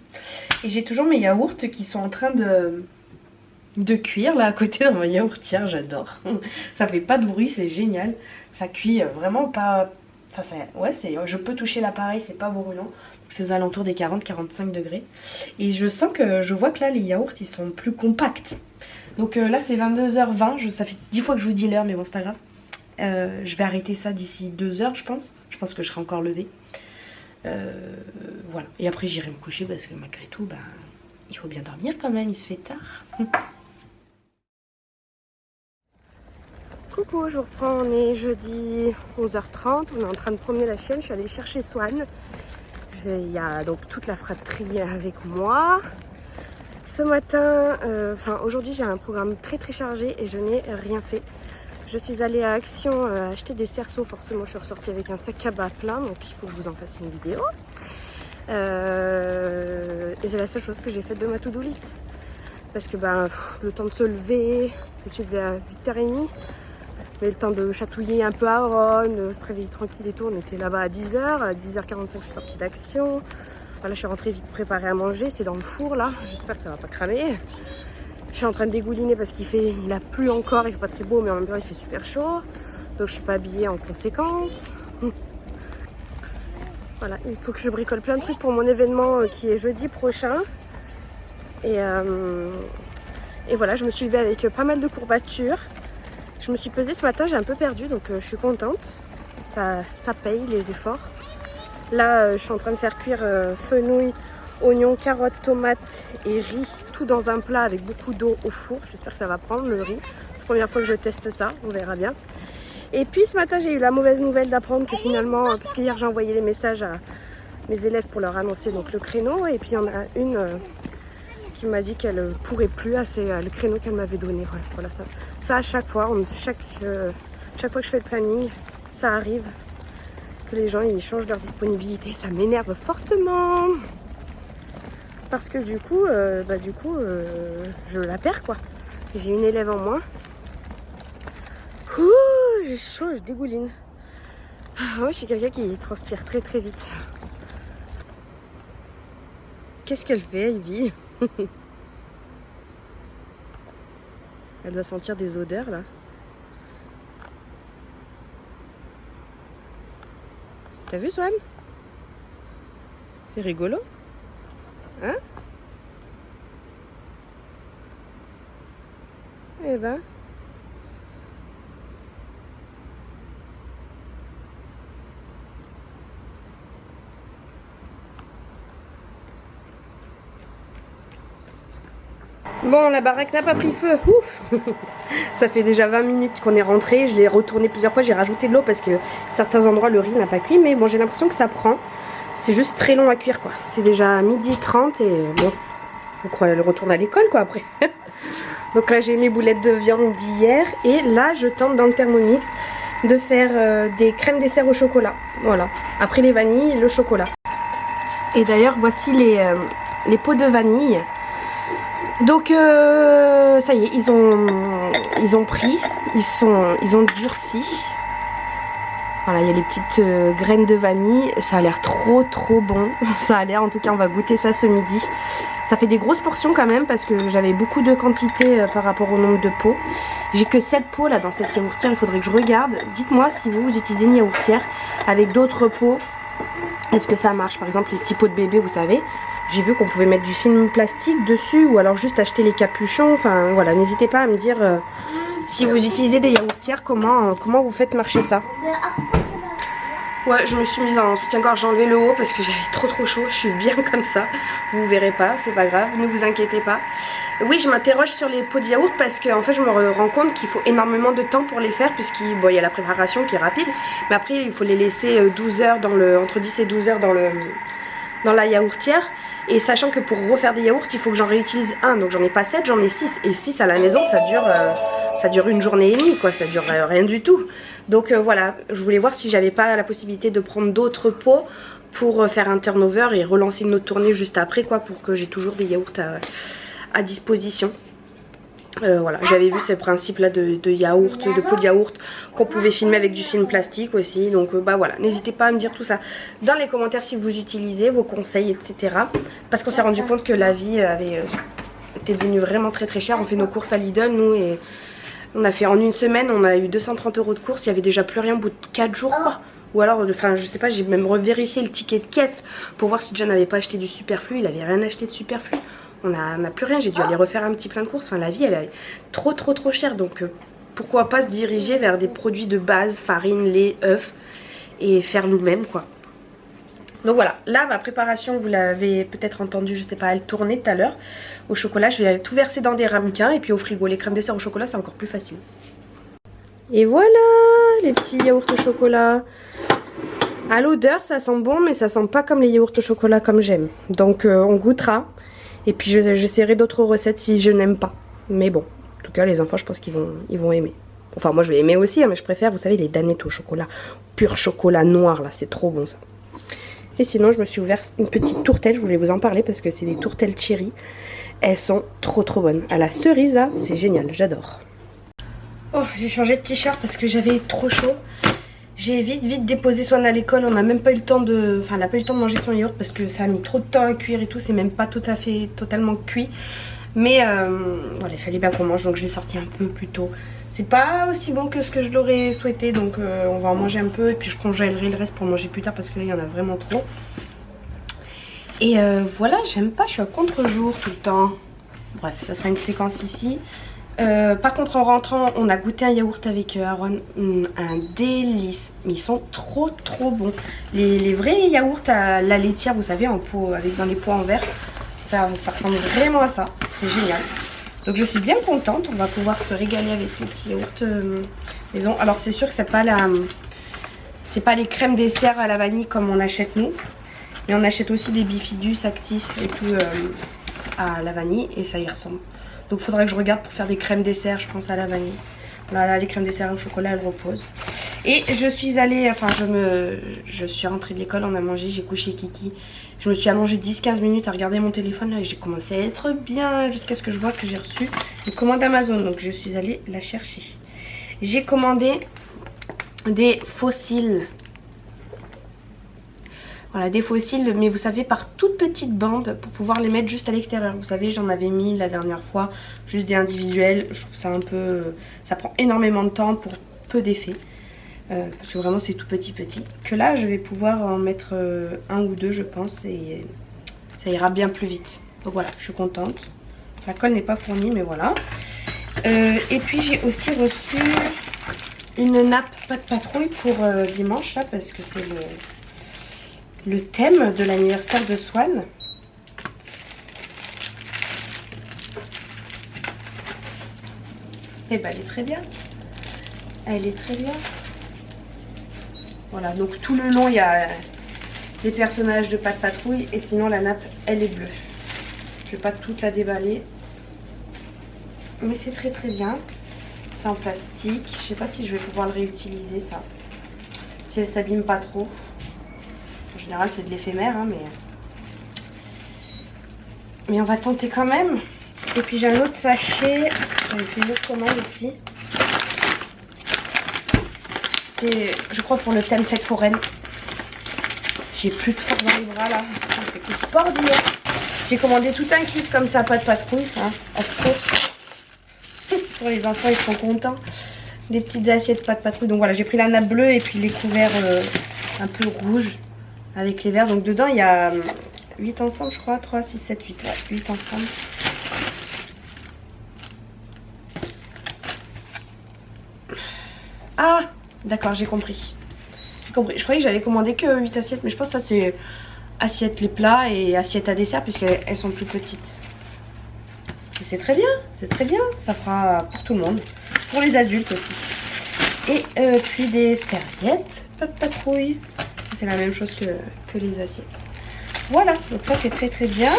Et j'ai toujours mes yaourts qui sont en train de cuire là à côté dans ma yaourtière, j'adore. Ça fait pas de bruit, c'est génial, ça cuit vraiment pas... Enfin, ouais, je peux toucher l'appareil, c'est pas brûlant. C'est aux alentours des 40-45 degrés. Et je sens que, je vois que là, les yaourts, ils sont plus compacts. Donc là, c'est 22h20. Ça fait 10 fois que je vous dis l'heure, mais bon, c'est pas grave. Je vais arrêter ça d'ici 2 heures, je pense. Je pense que je serai encore levée. Voilà. Et après, j'irai me coucher parce que malgré tout, bah, il faut bien dormir quand même. Il se fait tard. Coucou, je vous reprends, on est jeudi 11h30, on est en train de promener la chienne, je suis allée chercher Swan. Il y a donc toute la fratrie avec moi. Ce matin, aujourd'hui j'ai un programme très chargé et je n'ai rien fait. Je suis allée à Action acheter des cerceaux, forcément je suis ressortie avec un sac à bas plein, donc il faut que je vous en fasse une vidéo. Et c'est la seule chose que j'ai faite de ma to-do list. Parce que le temps de se lever, je me suis levée à 8h30. Mais le temps de chatouiller un peu à Aaron, de se réveiller tranquille et tout. On était là-bas à 10h. À 10h45, je suis sortie d'Action. Voilà, je suis rentrée vite préparer à manger. C'est dans le four là. J'espère que ça va pas cramer. Je suis en train de dégouliner parce il a plu encore. Il fait pas très beau, mais en même temps, il fait super chaud. Donc, je suis pas habillée en conséquence. Voilà, il faut que je bricole plein de trucs pour mon événement qui est jeudi prochain. Et voilà, je me suis levée avec pas mal de courbatures. Je me suis pesée ce matin, j'ai un peu perdu, donc je suis contente. Ça paye les efforts. Là, je suis en train de faire cuire fenouil, oignons, carottes, tomates et riz, tout dans un plat avec beaucoup d'eau au four. J'espère que ça va prendre le riz. C'est la première fois que je teste ça, on verra bien. Et puis ce matin, j'ai eu la mauvaise nouvelle d'apprendre que finalement, parce qu'hier j'ai envoyé les messages à mes élèves pour leur annoncer donc, le créneau. Et puis il y en a une qui m'a dit qu'elle pourrait plus à le créneau qu'elle m'avait donné. Voilà, ça à chaque fois, chaque fois que je fais le planning, ça arrive que les gens ils changent leur disponibilité. Ça m'énerve fortement parce que du coup, je la perds quoi. J'ai une élève en moins. Ouh, j'ai chaud, je dégouline. Moi, je suis quelqu'un qui transpire très vite. Qu'est-ce qu'elle fait, Ivy? Elle doit sentir des odeurs là. T'as vu Swan? C'est rigolo. Hein? Eh ben. Bon, la baraque n'a pas pris feu. Ouf. Ça fait déjà 20 minutes qu'on est rentré. Je l'ai retourné plusieurs fois. J'ai rajouté de l'eau parce que certains endroits le riz n'a pas cuit. Mais bon, j'ai l'impression que ça prend. C'est juste très long à cuire quoi. C'est déjà 12h30 et bon, faut qu'on retourne à l'école quoi après. Donc là, j'ai mes boulettes de viande d'hier. Et là, je tente dans le Thermomix de faire des crèmes dessert au chocolat. Voilà. Après les vanilles, le chocolat. Et d'ailleurs, voici les pots de vanille. Donc ça y est, ils ont pris, ils ont durci. Voilà, il y a les petites graines de vanille, ça a l'air trop bon. Ça a l'air, en tout cas on va goûter ça ce midi. Ça fait des grosses portions quand même parce que j'avais beaucoup de quantité par rapport au nombre de pots. J'ai que 7 pots là dans cette yaourtière, il faudrait que je regarde. Dites-moi si vous utilisez une yaourtière avec d'autres pots. Est-ce que ça marche? Par exemple les petits pots de bébé, vous savez. J'ai vu qu'on pouvait mettre du film plastique dessus ou alors juste acheter les capuchons. Enfin voilà, n'hésitez pas à me dire si vous utilisez des yaourtières, comment vous faites marcher ça. Ouais, je me suis mise en soutien-gorge, j'ai enlevé le haut parce que j'avais trop chaud. Je suis bien comme ça, vous verrez pas, c'est pas grave, ne vous inquiétez pas. Oui, je m'interroge sur les pots de yaourt parce qu'en fait je me rends compte qu'il faut énormément de temps pour les faire, puisqu'il bon, y a la préparation qui est rapide, mais après il faut les laisser 12 heures entre 10 et 12 heures dans la yaourtière. Et sachant que pour refaire des yaourts il faut que j'en réutilise un, donc j'en ai pas 7, j'en ai 6. Et 6 à la maison ça dure une journée et demie quoi, ça dure rien du tout. Donc voilà, je voulais voir si j'avais pas la possibilité de prendre d'autres pots pour faire un turnover et relancer une autre tournée juste après quoi, pour que j'ai toujours des yaourts à disposition. Voilà, j'avais vu ce principe là de yaourt, de pot de yaourt qu'on pouvait filmer avec du film plastique aussi. Donc bah voilà, n'hésitez pas à me dire tout ça dans les commentaires si vous utilisez, vos conseils, etc. Parce qu'on s'est rendu compte que la vie était devenue vraiment très chère. On fait nos courses à Lidl nous et on a fait en une semaine, on a eu 230 € de courses. Il y avait déjà plus rien au bout de 4 jours quoi. Ou alors, enfin je sais pas, j'ai même revérifié le ticket de caisse pour voir si John n'avait pas acheté du superflu. Il avait rien acheté de superflu. On n'a plus rien, j'ai dû aller refaire un petit plein de courses. Enfin la vie elle est trop chère, donc pourquoi pas se diriger vers des produits de base, farine, lait, œufs, et faire nous-mêmes quoi. Donc voilà, là ma préparation vous l'avez peut-être entendu, je sais pas, elle tournait tout à l'heure. Au chocolat je vais tout verser dans des ramequins et puis au frigo. Les crèmes dessert au chocolat c'est encore plus facile. Et voilà les petits yaourts au chocolat. À l'odeur ça sent bon, mais ça sent pas comme les yaourts au chocolat comme j'aime. Donc on goûtera. Et puis j'essaierai d'autres recettes si je n'aime pas. Mais bon, en tout cas les enfants je pense qu'ils vont aimer. Enfin moi je vais aimer aussi hein, mais je préfère, vous savez, les danettes au chocolat. Pur chocolat noir là, c'est trop bon ça. Et sinon je me suis ouvert une petite tourtelle, je voulais vous en parler parce que c'est des tourtelles cherry. Elles sont trop bonnes. À la cerise là, c'est génial, j'adore. Oh, j'ai changé de t-shirt parce que j'avais trop chaud. J'ai vite déposé Swan à l'école, on n'a même pas eu le temps de... Enfin, elle n'a pas eu le temps de manger son yaourt parce que ça a mis trop de temps à cuire et tout, c'est même pas totalement cuit. Mais voilà, il fallait bien qu'on mange, donc je l'ai sorti un peu plus tôt. C'est pas aussi bon que ce que je l'aurais souhaité, donc on va en manger un peu et puis je congèlerai le reste pour manger plus tard parce que là il y en a vraiment trop. Et voilà, j'aime pas, je suis à contre-jour tout le temps. Bref, ça sera une séquence ici. Par contre en rentrant on a goûté un yaourt avec Aaron, un délice, mais ils sont trop bons. Les vrais yaourts à la laitière, vous savez, en pot, dans les pots en verre, ça ressemble vraiment à ça, c'est génial. Donc je suis bien contente, on va pouvoir se régaler avec les petits yaourts maison. Alors c'est sûr que c'est pas les crèmes dessert à la vanille comme on achète nous, mais on achète aussi des bifidus actifs et tout à la vanille et ça y ressemble. Donc il faudrait que je regarde pour faire des crèmes dessert, je pense à la vanille. Voilà, les crèmes dessert au chocolat, elles reposent. Et je suis allée, enfin je suis rentrée de l'école, on a mangé, j'ai couché Kiki. Je me suis allongée 10-15 minutes à regarder mon téléphone là et j'ai commencé à être bien jusqu'à ce que je vois que j'ai reçu une commande Amazon. Donc je suis allée la chercher. J'ai commandé des fossiles. Voilà, des fossiles, mais vous savez, par toutes petites bandes pour pouvoir les mettre juste à l'extérieur. Vous savez, j'en avais mis la dernière fois, juste des individuels. Je trouve ça un peu... ça prend énormément de temps pour peu d'effets. Parce que vraiment, c'est tout petit. Que là, je vais pouvoir en mettre un ou deux, je pense, et ça ira bien plus vite. Donc voilà, je suis contente. La colle n'est pas fournie, mais voilà. Et puis, j'ai aussi reçu une nappe pas de patrouille pour dimanche, là, parce que c'est le thème de l'anniversaire de Swan. Et bah elle est très bien. Elle est très bien. Voilà, donc tout le long il y a les personnages de Pat' Patrouille et sinon la nappe elle est bleue. Je vais pas toute la déballer. Mais c'est très bien. C'est en plastique. Je sais pas si je vais pouvoir le réutiliser ça. Si elle s'abîme pas trop. En général c'est de l'éphémère hein, mais on va tenter quand même. Et puis j'ai un autre sachet, j'avais fait une autre commande aussi. C'est je crois pour le thème fête foraine. J'ai plus de force dans les bras là, c'est que sport d'hier. J'ai commandé tout un kit comme ça, pas de patrouille, hein, of course. Pour les enfants ils sont contents. Des petites assiettes pas de patrouille. Donc voilà, j'ai pris la nappe bleue et puis les couverts un peu rouges. Avec les verres, donc dedans il y a 8 ensemble je crois, 3, 6, 7, 8, ouais, 8 ensemble. Ah, d'accord, j'ai compris. compris. Je croyais que j'allais commander que 8 assiettes, mais je pense que ça c'est assiettes les plats et assiettes à dessert puisqu'elles sont plus petites. Mais c'est très bien, ça fera pour tout le monde, pour les adultes aussi. Et puis des serviettes, pas de patrouille, c'est la même chose que les assiettes. Voilà, donc ça c'est très bien.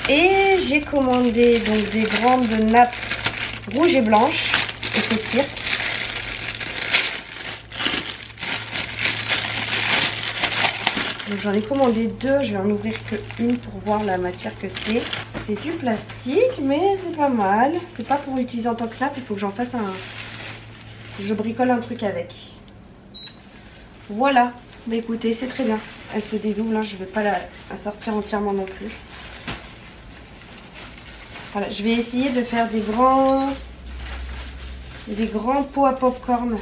Et j'ai commandé donc des grandes nappes rouges et blanches, effet cirque. J'en ai commandé 2, je vais en ouvrir que une pour voir la matière que c'est. C'est du plastique, mais c'est pas mal. C'est pas pour utiliser en tant que nappe, il faut que j'en fasse un... Je bricole un truc avec. Voilà, mais écoutez, c'est très bien. Elle se dédouble, hein. Je vais pas la sortir entièrement non plus. Voilà, je vais essayer de faire des grands pots à popcorn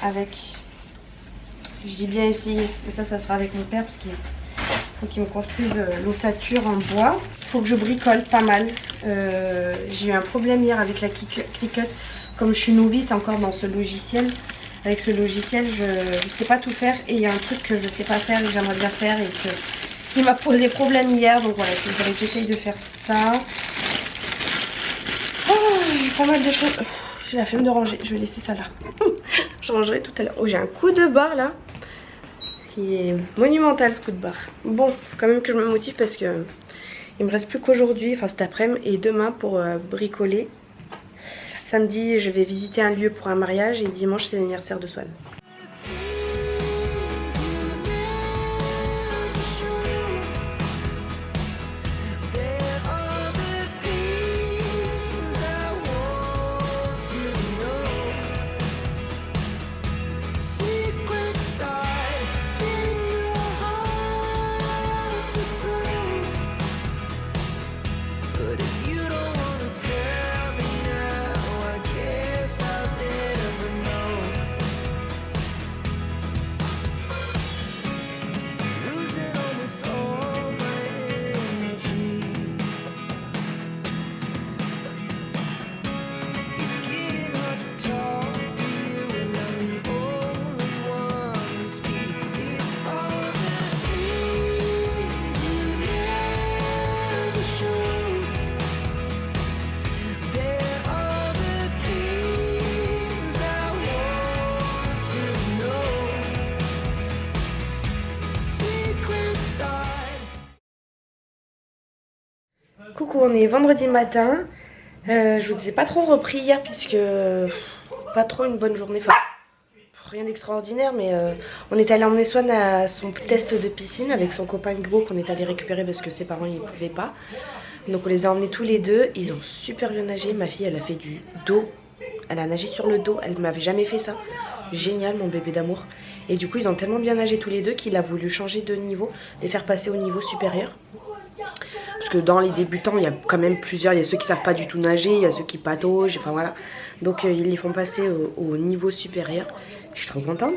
avec... Je dis bien essayer, mais ça sera avec mon père parce qu'il faut qu'il me construise l'ossature en bois. Il faut que je bricole pas mal. J'ai eu un problème hier avec la Cricut. Comme je suis novice encore dans ce logiciel, avec ce logiciel, je ne sais pas tout faire. Et il y a un truc que je ne sais pas faire et que j'aimerais bien faire et qui m'a posé problème hier. Donc voilà, il faudrait que j'essaye de faire ça. Oh, j'ai pas mal de choses. J'ai la flemme de ranger, je vais laisser ça là. Je rangerai tout à l'heure. Oh, j'ai un coup de barre là. Il est monumental ce coup de barre. Bon, faut quand même que je me motive parce que il me reste plus qu'aujourd'hui, enfin cet après-midi et demain pour bricoler. Samedi, je vais visiter un lieu pour un mariage et dimanche, c'est l'anniversaire de Swan. Coucou, on est vendredi matin. Je vous ai pas trop repris hier puisque pas trop une bonne journée. Enfin, rien d'extraordinaire, mais on est allé emmener Swan à son test de piscine avec son copain Hugo qu'on est allé récupérer parce que ses parents ils ne pouvaient pas. Donc on les a emmenés tous les deux. Ils ont super bien nagé. Ma fille elle a fait du dos. Elle a nagé sur le dos. Elle m'avait jamais fait ça. Génial mon bébé d'amour. Et du coup ils ont tellement bien nagé tous les deux qu'il a voulu changer de niveau, les faire passer au niveau supérieur. Parce que dans les débutants, il y a quand même plusieurs. Il y a ceux qui savent pas du tout nager, il y a ceux qui pataugent, enfin voilà. Donc ils les font passer au niveau supérieur. Je suis trop contente.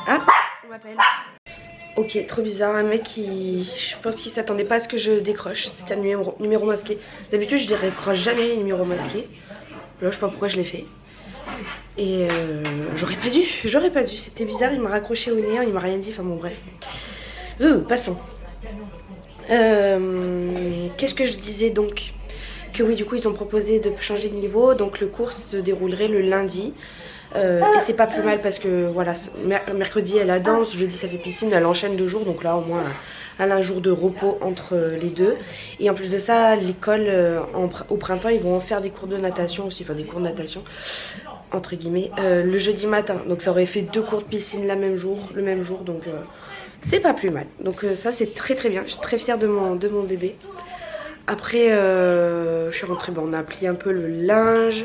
Ah, on m'appelle. Ok, trop bizarre. Un mec qui... Je pense qu'il s'attendait pas à ce que je décroche. C'était un numéro masqué. D'habitude, je décroche jamais les numéros masqués. Là, je sais pas pourquoi je l'ai fait. Et j'aurais pas dû. C'était bizarre, il m'a raccroché au nez, il m'a rien dit. Enfin bon, bref. Passons. Qu'est-ce que je disais donc? Que oui, du coup ils ont proposé de changer de niveau. Donc le cours se déroulerait le lundi et c'est pas plus mal parce que voilà, mercredi elle a danse, jeudi ça fait piscine, elle enchaîne 2 jours. Donc là au moins elle a un jour de repos entre les deux. Et en plus de ça, l'école au printemps ils vont faire des cours de natation aussi. Enfin des cours de natation entre guillemets le jeudi matin. Donc ça aurait fait 2 cours de piscine le même jour. Donc c'est pas plus mal. Donc ça c'est très bien. Je suis très fière de mon bébé. Après je suis rentrée, on a plié un peu le linge.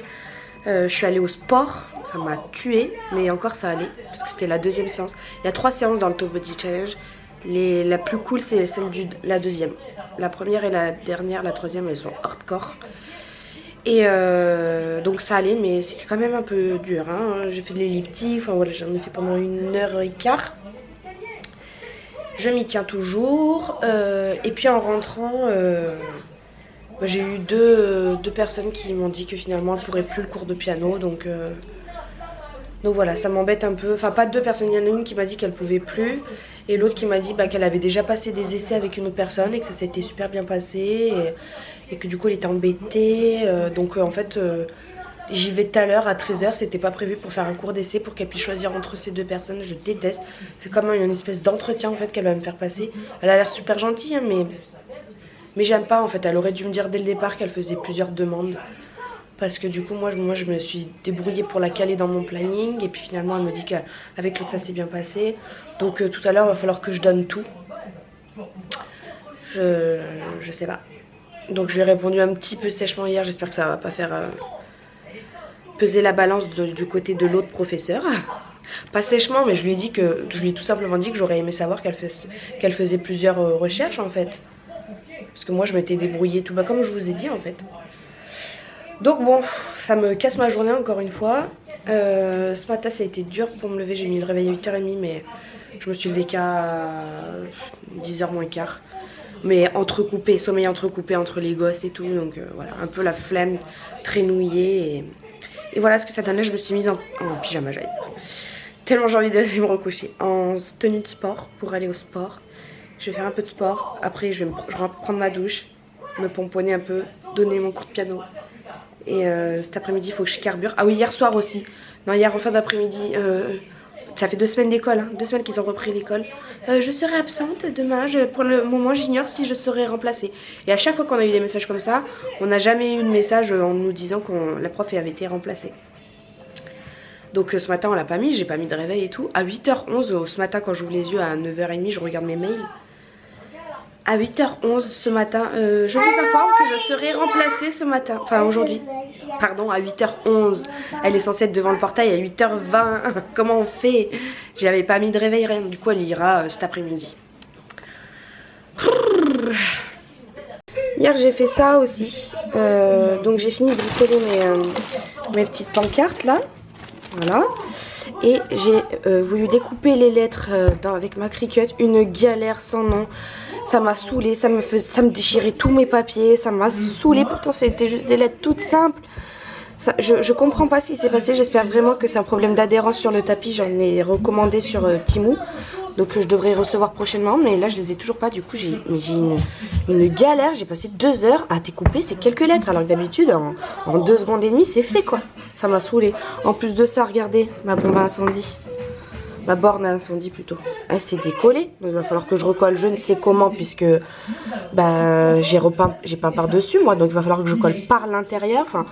Je suis allée au sport. Ça m'a tuée. Mais encore ça allait. Parce que c'était la 2e séance. Il y a 3 séances dans le Top Body Challenge. La plus cool c'est celle la 2e. La première et la dernière, la 3e elles sont hardcore. Et donc ça allait, mais c'était quand même un peu dur hein. J'ai fait de l'elliptique. Enfin voilà, j'en ai fait pendant 1h15. Je m'y tiens toujours. Et puis en rentrant, j'ai eu deux personnes qui m'ont dit que finalement elles ne pourraient plus le cours de piano. Donc Donc voilà, ça m'embête un peu. Enfin, pas deux personnes, il y en a une qui m'a dit qu'elle pouvait plus. Et l'autre qui m'a dit qu'elle avait déjà passé des essais avec une autre personne et que ça s'était super bien passé. Et que du coup elle était embêtée. Donc en fait, j'y vais tout à l'heure à 13h. C'était pas prévu pour faire un cours d'essai pour qu'elle puisse choisir entre ces deux personnes. Je déteste. C'est comme une espèce d'entretien en fait qu'elle va me faire passer. Elle a l'air super gentille, hein, mais j'aime pas en fait. Elle aurait dû me dire dès le départ qu'elle faisait plusieurs demandes. Parce que du coup moi je me suis débrouillée pour la caler dans mon planning. Et puis finalement elle me dit qu'avec l'autre ça s'est bien passé. Donc tout à l'heure il va falloir que je donne tout. Je sais pas. Donc je lui ai répondu un petit peu sèchement hier. J'espère que ça va pas faire peser la balance du côté de l'autre professeur. Pas sèchement, mais je lui ai tout simplement dit que j'aurais aimé savoir qu'elle faisait plusieurs recherches en fait. Parce que moi je m'étais débrouillée tout bas comme je vous ai dit en fait. Donc bon, ça me casse ma journée encore une fois. Ce matin ça a été dur pour me lever, j'ai mis le réveil à 8h30 mais je me suis levée qu'à 10h moins quart. Mais entrecoupé, sommeil entrecoupé entre les gosses et tout, donc voilà, un peu la flemme, très nouillée. Et voilà ce que ça donnait, je me suis mise en pyjama, j'allais dire. Tellement j'ai envie d'aller me recoucher. En tenue de sport, pour aller au sport. Je vais faire un peu de sport, après je vais prendre ma douche, me pomponner un peu, donner mon cours de piano. Et cet après-midi, il faut que je carbure. Ah oui, hier soir aussi. Non, hier en fin d'après-midi, ça fait 2 semaines d'école, hein, 2 semaines qu'ils ont repris l'école. Je serai absente demain, pour le moment j'ignore si je serai remplacée. Et à chaque fois qu'on a eu des messages comme ça, on n'a jamais eu de message en nous disant que la prof avait été remplacée. Donc ce matin on l'a pas mis, j'ai pas mis de réveil et tout. À 8h11, ce matin quand j'ouvre les yeux à 9h30, je regarde mes mails. À 8h11 ce matin, je vous informe que je serai remplacée ce matin, enfin aujourd'hui. Pardon, à 8h11. Elle est censée être devant le portail à 8h20. Comment on fait? J'avais pas mis de réveil, rien. Du coup, elle ira cet après-midi. Hier, j'ai fait ça aussi. Donc, j'ai fini de bricoler mes petites pancartes là. Voilà. Et j'ai voulu découper les lettres avec ma Cricut. Une galère sans nom. Ça m'a saoulée, ça me déchirait tous mes papiers, ça m'a saoulée. Pourtant c'était juste des lettres toutes simples. Je comprends pas ce qui s'est passé, j'espère vraiment que c'est un problème d'adhérence sur le tapis. J'en ai recommandé sur Temu, donc je devrais recevoir prochainement. Mais là je les ai toujours pas, du coup j'ai une galère. J'ai passé 2 heures à découper ces quelques lettres, alors que d'habitude en 2 secondes et demie c'est fait quoi. Ça m'a saoulée. En plus de ça, regardez, ma bombe à incendie. Ma borne à incendie plutôt. Elle s'est décollée. Donc il va falloir que je recolle je ne sais comment puisque j'ai peint par dessus moi. Donc il va falloir que je colle par l'intérieur. Enfin,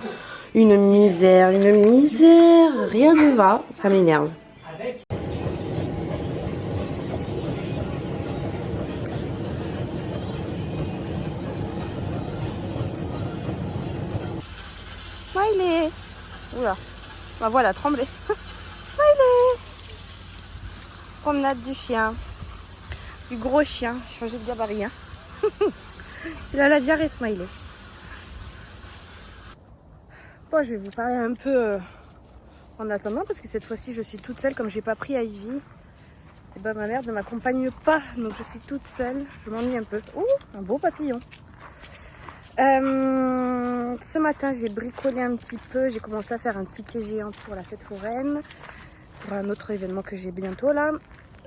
une misère. Rien ne va. Ça m'énerve. Smiley. Oula. Bah voilà, tremblé. Smiley. Promenade du chien, du gros chien, j'ai changé de gabarit. Hein. Il a la diarrhée, Smiley. Bon, je vais vous parler un peu en attendant parce que cette fois-ci je suis toute seule comme j'ai pas pris Ivy. Et bah ma mère ne m'accompagne pas, donc je suis toute seule. Je m'ennuie un peu. Ouh, un beau papillon. Ce matin j'ai bricolé un petit peu, j'ai commencé à faire un ticket géant pour la fête foraine. Pour un autre événement que j'ai bientôt là.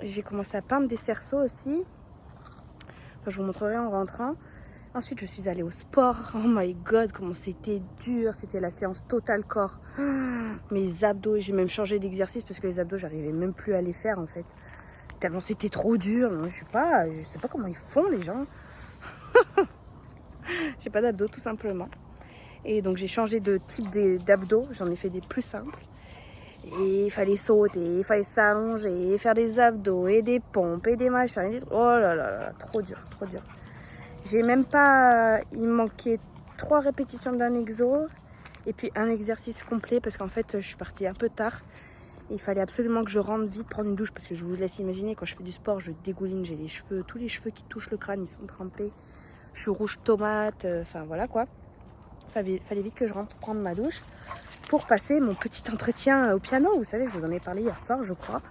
J'ai commencé à peindre des cerceaux aussi. Enfin, je vous montrerai en rentrant. Ensuite je suis allée au sport. Oh my god, comment c'était dur. C'était la séance total corps. Mes abdos, j'ai même changé d'exercice parce que les abdos j'arrivais même plus à les faire en fait. Tellement c'était trop dur. Je sais pas comment ils font les gens. J'ai pas d'abdos tout simplement. Et donc j'ai changé de type d'abdos. J'en ai fait des plus simples. Et il fallait sauter, il fallait s'allonger, faire des abdos et des pompes et des machins. Et des... Oh là là là, trop dur, trop dur. J'ai même pas... Il me manquait 3 répétitions d'un exo et puis un exercice complet parce qu'en fait je suis partie un peu tard. Et il fallait absolument que je rentre vite prendre une douche parce que je vous laisse imaginer quand je fais du sport, je dégouline, j'ai les cheveux, tous les cheveux qui touchent le crâne, ils sont trempés. Je suis rouge tomate, enfin voilà quoi. Fallait vite que je rentre prendre ma douche pour passer mon petit entretien au piano. Vous savez, je vous en ai parlé hier soir, je crois.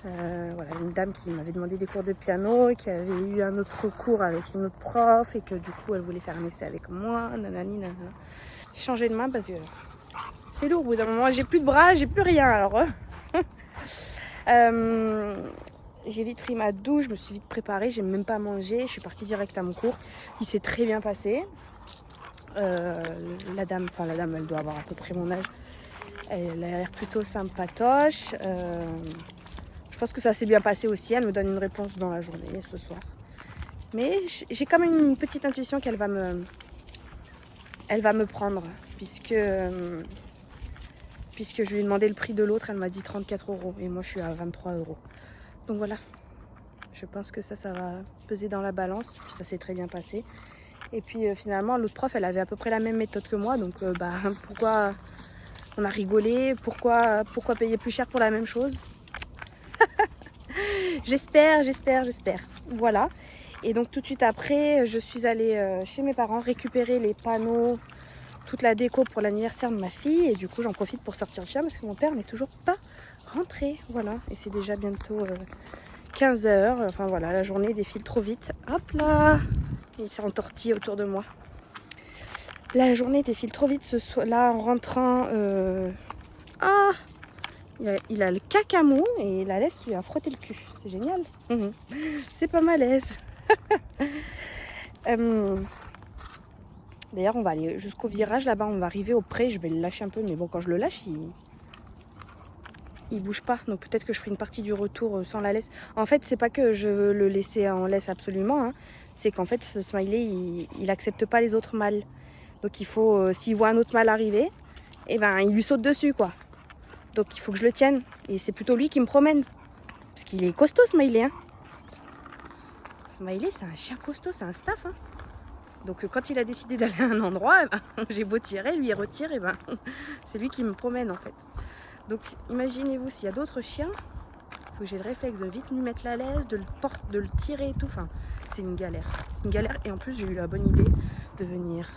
Voilà, une dame qui m'avait demandé des cours de piano et qui avait eu un autre cours avec une autre prof et que du coup, elle voulait faire un essai avec moi. Nanani, nanana. J'ai changé de main parce que c'est lourd. Au bout d'un moment, j'ai plus de bras, j'ai plus rien. Alors, J'ai vite pris ma douche, je me suis vite préparée, j'ai même pas mangé, je suis partie direct à mon cours. Il s'est très bien passé. La dame, elle doit avoir à peu près mon âge. Elle a l'air plutôt sympatoche. Je pense que ça s'est bien passé aussi. Elle me donne une réponse dans la journée, ce soir. Mais j'ai quand même une petite intuition qu'elle va me prendre. Puisque je lui ai demandé le prix de l'autre, elle m'a dit 34 €. Et moi, je suis à 23 €. Donc voilà. Je pense que ça va peser dans la balance. Ça s'est très bien passé. Et puis finalement, l'autre prof, elle avait à peu près la même méthode que moi. Donc pourquoi on a rigolé? Pourquoi payer plus cher pour la même chose? J'espère. Voilà. Et donc tout de suite après, je suis allée chez mes parents récupérer les panneaux, toute la déco pour l'anniversaire de ma fille. Et du coup, j'en profite pour sortir le chien parce que mon père n'est toujours pas rentré. Voilà. Et c'est déjà bientôt 15 h. Enfin voilà, la journée défile trop vite. Hop là! Il s'est entortillé autour de moi. La journée défile trop vite ce soir. Là, en rentrant... Ah! Il a le cacamou et la laisse lui a frotté le cul. C'est génial. C'est pas malaise. D'ailleurs, on va aller jusqu'au virage là-bas. On va arriver au pré. Je vais le lâcher un peu. Mais bon, quand je le lâche, il bouge pas. Donc peut-être que je ferai une partie du retour sans la laisse. En fait, c'est pas que je veux le laisser en laisse absolument. Hein. C'est qu'en fait, ce smiley, il accepte pas les autres mâles. Donc il faut, s'il voit un autre mâle arriver, eh ben, il lui saute dessus, quoi. Donc il faut que je le tienne. Et c'est plutôt lui qui me promène. Parce qu'il est costaud, Smiley. Hein. Smiley, c'est un chien costaud, c'est un staff. Hein. Donc quand il a décidé d'aller à un endroit, eh ben, j'ai beau tirer, lui il retire, et ben, c'est lui qui me promène en fait. Donc imaginez-vous s'il y a d'autres chiens, il faut que j'ai le réflexe de vite lui mettre la laisse, de le tirer et tout. Enfin, c'est une galère. C'est une galère. Et en plus, j'ai eu la bonne idée de venir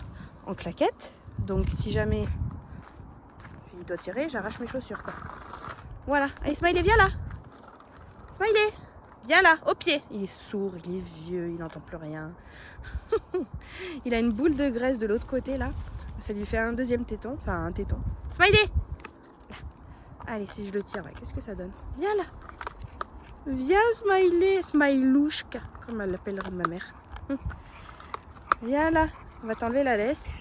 en claquette. Donc si jamais il doit tirer, j'arrache mes chaussures, quoi. Voilà. Allez, Smiley, viens là. Smiley, viens là, au pied. Il est sourd, il est vieux, il n'entend plus rien. Il a une boule de graisse de l'autre côté, là. Ça lui fait un deuxième téton. Enfin, un téton. Smiley, là. Allez, si je le tire, ouais, qu'est-ce que ça donne? Viens là. Viens, Smiley. Smilouchka, comme elle l'appellerait ma mère. Viens là. On va t'enlever la laisse.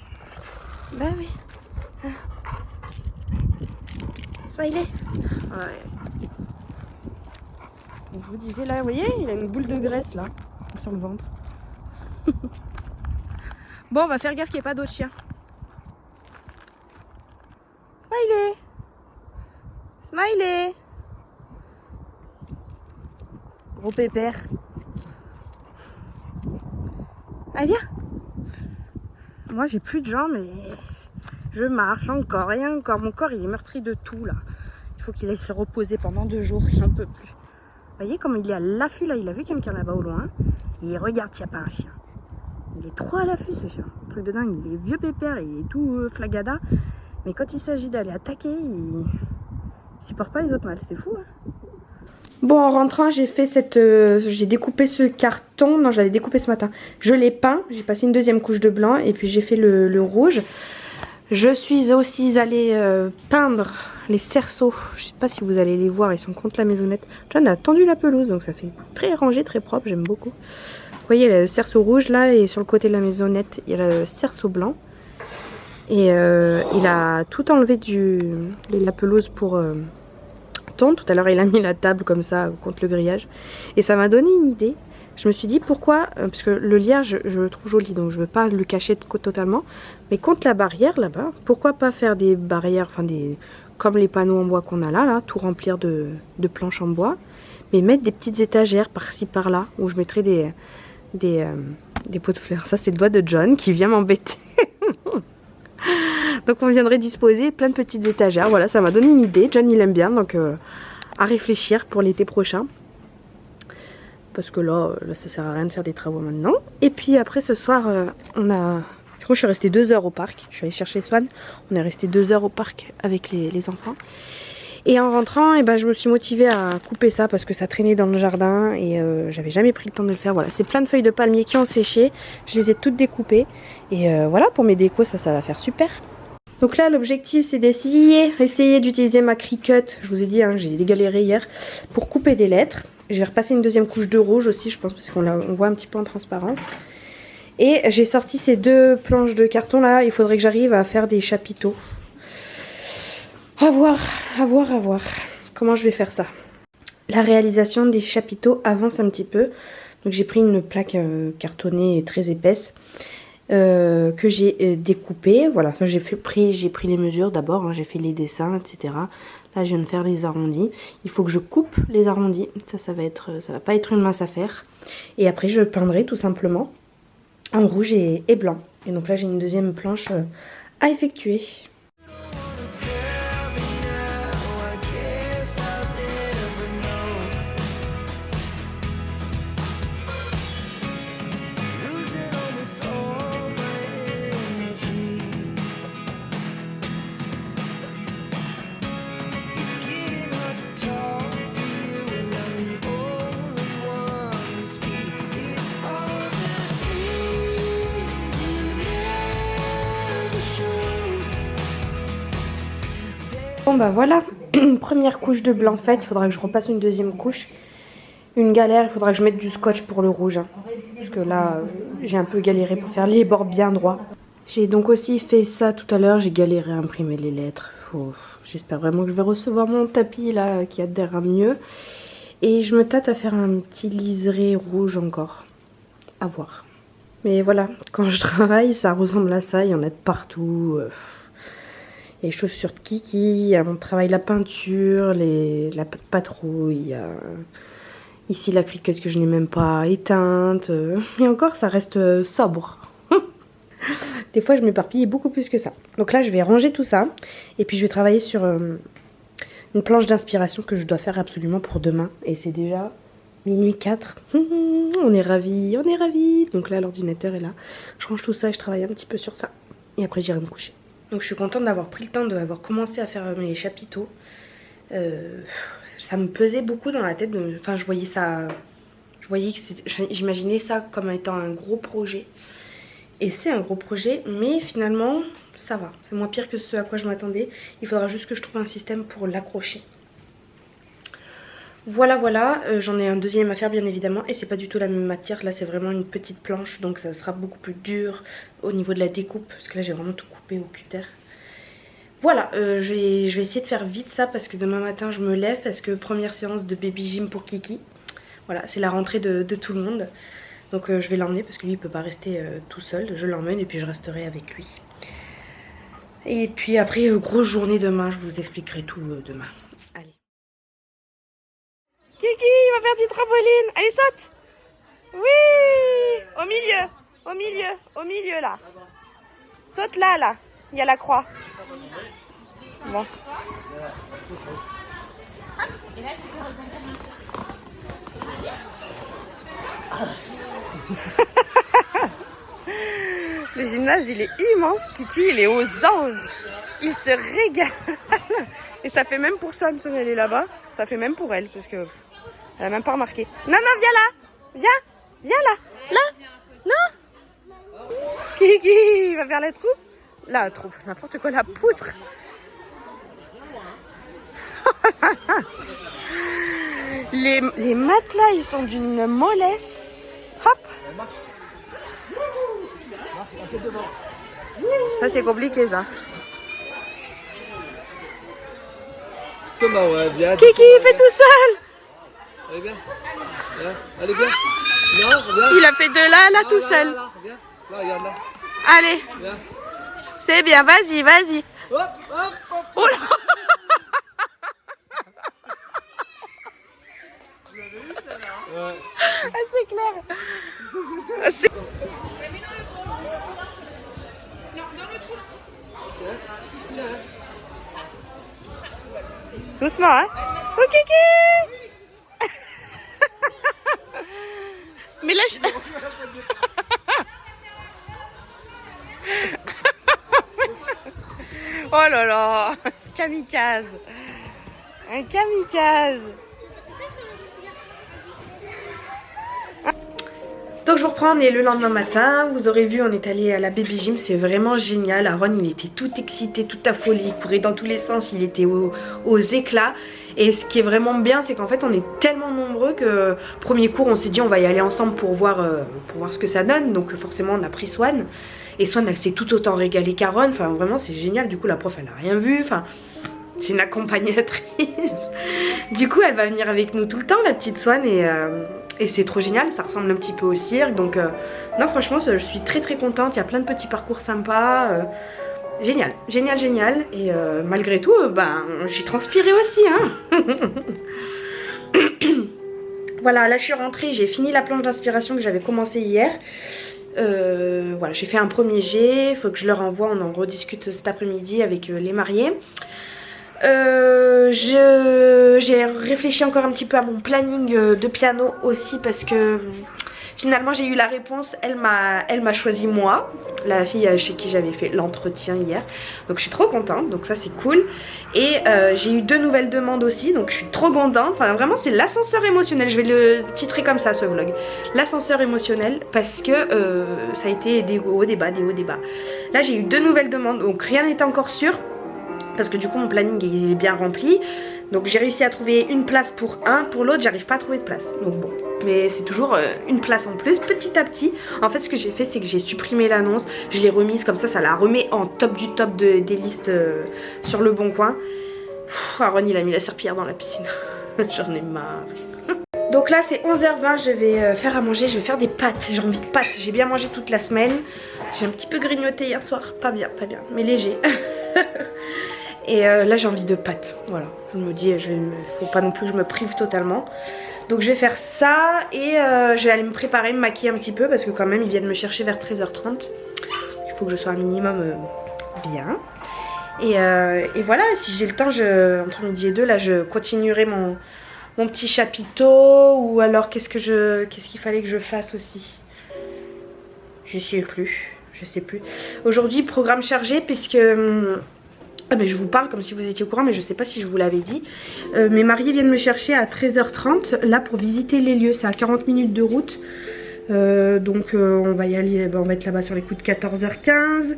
Bah oui. Smiley. Ouais. Je vous disais là, vous voyez, il a une boule de graisse là, sur le ventre. Bon, on va faire gaffe qu'il n'y ait pas d'autres chiens. Smiley. Smiley. Gros pépère. Allez, viens. Moi, j'ai plus de jambes, mais je marche encore, et encore. Mon corps, il est meurtri de tout, là. Il faut qu'il aille se reposer pendant 2 jours, il n'en peut plus. Vous voyez comme il est à l'affût, là. Il a vu quelqu'un là-bas au loin. Et il regarde s'il n'y a pas un chien. Il est trop à l'affût, ce chien. Truc de dingue, il est vieux pépère, il est tout flagada. Mais quand il s'agit d'aller attaquer, il supporte pas les autres mâles. C'est fou, hein. Bon, en rentrant, j'ai fait j'ai découpé ce carton. Non, je l'avais découpé ce matin. Je l'ai peint. J'ai passé une deuxième couche de blanc et puis j'ai fait le rouge. Je suis aussi allée peindre les cerceaux. Je sais pas si vous allez les voir, ils sont contre la maisonnette. John a tendu la pelouse, donc ça fait très rangé, très propre, j'aime beaucoup. Vous voyez le cerceau rouge là, et sur le côté de la maisonnette, il y a le cerceau blanc. Et il a tout enlevé de la pelouse pour... Tout à l'heure il a mis la table comme ça contre le grillage et ça m'a donné une idée. Je me suis dit pourquoi, parce que le lierre je le trouve joli donc je veux pas le cacher totalement, mais contre la barrière là-bas, pourquoi pas faire des barrières, enfin comme les panneaux en bois qu'on a là, tout remplir de planches en bois, mais mettre des petites étagères par-ci par-là où je mettrais des pots de fleurs. Ça c'est le doigt de John qui vient m'embêter. Donc on viendrait disposer plein de petites étagères. Voilà, ça m'a donné une idée. John il aime bien, donc à réfléchir pour l'été prochain. Parce que là ça sert à rien de faire des travaux maintenant. Et puis après ce soir, je crois que je suis restée 2 heures au parc. Je suis allée chercher Swan. On est resté 2 heures au parc avec les enfants. Et en rentrant, eh ben, je me suis motivée à couper ça parce que ça traînait dans le jardin et j'avais jamais pris le temps de le faire. Voilà, c'est plein de feuilles de palmier qui ont séché. Je les ai toutes découpées. Et voilà, pour mes décos, ça va faire super. Donc là l'objectif c'est d'essayer d'utiliser ma Cricut. Je vous ai dit, hein, j'ai galéré hier pour couper des lettres. Je vais repasser une deuxième couche de rouge aussi, je pense, parce qu'on voit un petit peu en transparence. Et j'ai sorti ces deux planches de carton là. Il faudrait que j'arrive à faire des chapiteaux. À voir comment je vais faire ça. La réalisation des chapiteaux avance un petit peu. Donc j'ai pris une plaque cartonnée très épaisse que j'ai découpée. Voilà, enfin j'ai pris les mesures d'abord, hein, j'ai fait les dessins, etc. Là je viens de faire les arrondis. Il faut que je coupe les arrondis. Ça va pas être une mince affaire. Et après je peindrai tout simplement en rouge et blanc. Et donc là j'ai une deuxième planche à effectuer. Bon bah voilà, première couche de blanc faite, il faudra que je repasse une deuxième couche. Une galère, il faudra que je mette du scotch pour le rouge. Hein, parce que là, j'ai un peu galéré pour faire les bords bien droits. J'ai donc aussi fait ça tout à l'heure, j'ai galéré à imprimer les lettres. J'espère vraiment que je vais recevoir mon tapis là qui adhère mieux. Et je me tâte à faire un petit liseré rouge encore. À voir. Mais voilà, quand je travaille, ça ressemble à ça, il y en a de partout. Il y a les chaussures de Kiki, on travaille la peinture, la patrouille, ici la Cricut que je n'ai même pas éteinte. Et encore, ça reste sobre. Des fois, je m'éparpille beaucoup plus que ça. Donc là, je vais ranger tout ça. Et puis, je vais travailler sur une planche d'inspiration que je dois faire absolument pour demain. Et c'est déjà minuit 4. On est ravis, on est ravis. Donc là, l'ordinateur est là. Je range tout ça et je travaille un petit peu sur ça. Et après, j'irai me coucher. Donc je suis contente d'avoir pris le temps d'avoir commencé à faire mes chapiteaux. Ça me pesait beaucoup dans la tête. Enfin, je voyais ça. J'imaginais ça comme étant un gros projet. Et c'est un gros projet, mais finalement, ça va. C'est moins pire que ce à quoi je m'attendais. Il faudra juste que je trouve un système pour l'accrocher. Voilà, j'en ai un deuxième à faire bien évidemment. Et c'est pas du tout la même matière. Là, c'est vraiment une petite planche. Donc ça sera beaucoup plus dur au niveau de la découpe. Parce que là, j'ai vraiment tout coupé au cutter. Voilà, je vais essayer de faire vite ça parce que demain matin je me lève parce que première séance de baby gym pour Kiki. Voilà, c'est la rentrée de tout le monde. Donc je vais l'emmener parce que lui il peut pas rester tout seul. Je l'emmène et puis je resterai avec lui. Et puis après, grosse journée demain, je vous expliquerai tout demain. Allez. Kiki, il va faire du trampoline. Allez, saute. Oui, au milieu là. Saute là, il y a la croix. Bon. Le gymnase il est immense, Kiki il est aux anges. Il se régale. Et ça fait même pour Samson, elle est là-bas. Ça fait même pour elle parce que elle a même pas remarqué. Non, viens là. Viens là. Non. Kiki, il va faire la troupe. La troupe, n'importe quoi, la poutre. Les matelas ils sont d'une mollesse. Hop. Ça c'est compliqué ça. Thomas, ouais, viens. Kiki il fait tout seul. Allez viens. Allez viens. Viens. Il a fait de là tout seul. Viens. Là, regarde là. Allez. Viens. C'est bien, vas-y. Hop. Oh là. Ouais. Ah, c'est clair. C'est... Tiens. Doucement, hein. Oh, Kiki. Mais là, je... Oh là là. Kamikaze. Un kamikaze. Donc je vous reprends, on est le lendemain matin. Vous aurez vu, on est allé à la baby gym, c'est vraiment génial. Aaron il était tout excité, tout affolé, il courait dans tous les sens, il était aux éclats. Et ce qui est vraiment bien, c'est qu'en fait on est tellement nombreux que premier cours on s'est dit on va y aller ensemble pour voir ce que ça donne. Donc forcément on a pris Swan. Et Swan elle s'est tout autant régalée qu'Aaron, enfin vraiment c'est génial. Du coup la prof elle n'a rien vu, enfin c'est une accompagnatrice. Du coup elle va venir avec nous tout le temps la petite Swan et c'est trop génial, ça ressemble un petit peu au cirque. Donc non franchement je suis très très contente, il y a plein de petits parcours sympas. Génial, génial, génial. Et malgré tout, ben, j'ai transpiré aussi. Hein. Voilà, là je suis rentrée, j'ai fini la planche d'inspiration que j'avais commencé hier. Voilà, j'ai fait un premier jet, il faut que je leur envoie, on en rediscute cet après-midi avec les mariés. J'ai réfléchi encore un petit peu à mon planning de piano aussi parce que finalement j'ai eu la réponse, elle m'a choisi moi, la fille chez qui j'avais fait l'entretien hier. Donc je suis trop contente, donc ça c'est cool. Et j'ai eu 2 nouvelles demandes aussi, donc je suis trop contente. Enfin vraiment c'est l'ascenseur émotionnel, je vais le titrer comme ça ce vlog. L'ascenseur émotionnel parce que ça a été des hauts, des bas, des hauts, des bas. Là j'ai eu 2 nouvelles demandes, donc rien n'est encore sûr. Parce que du coup mon planning il est bien rempli. Donc j'ai réussi à trouver une place pour un, pour l'autre j'arrive pas à trouver de place. Donc bon, mais c'est toujours une place en plus petit à petit. En fait ce que j'ai fait c'est que j'ai supprimé l'annonce, je l'ai remise comme ça la remet en top du top des listes sur le bon coin. Aaron il a mis la serpillière dans la piscine. J'en ai marre. Donc là c'est 11h20, je vais faire à manger, je vais faire des pâtes, j'ai envie de pâtes. J'ai bien mangé toute la semaine, j'ai un petit peu grignoté hier soir, pas bien, mais léger. Et là j'ai envie de pâtes, voilà. Je me dis, faut pas non plus que je me prive totalement. Donc je vais faire ça et je vais aller me préparer, me maquiller un petit peu parce que quand même ils viennent me chercher vers 13h30. Il faut que je sois un minimum bien. Et voilà, si j'ai le temps, entre midi et 2, là je continuerai mon petit chapiteau. Ou alors qu'est-ce qu'il fallait que je fasse aussi? Je sais plus. Aujourd'hui programme chargé puisque... Ah ben je vous parle comme si vous étiez au courant mais je sais pas si je vous l'avais dit. Mes mariés viennent me chercher à 13h30 là pour visiter les lieux, c'est à 40 minutes de route. Donc on va y aller, on va être là-bas sur les coups de 14h15,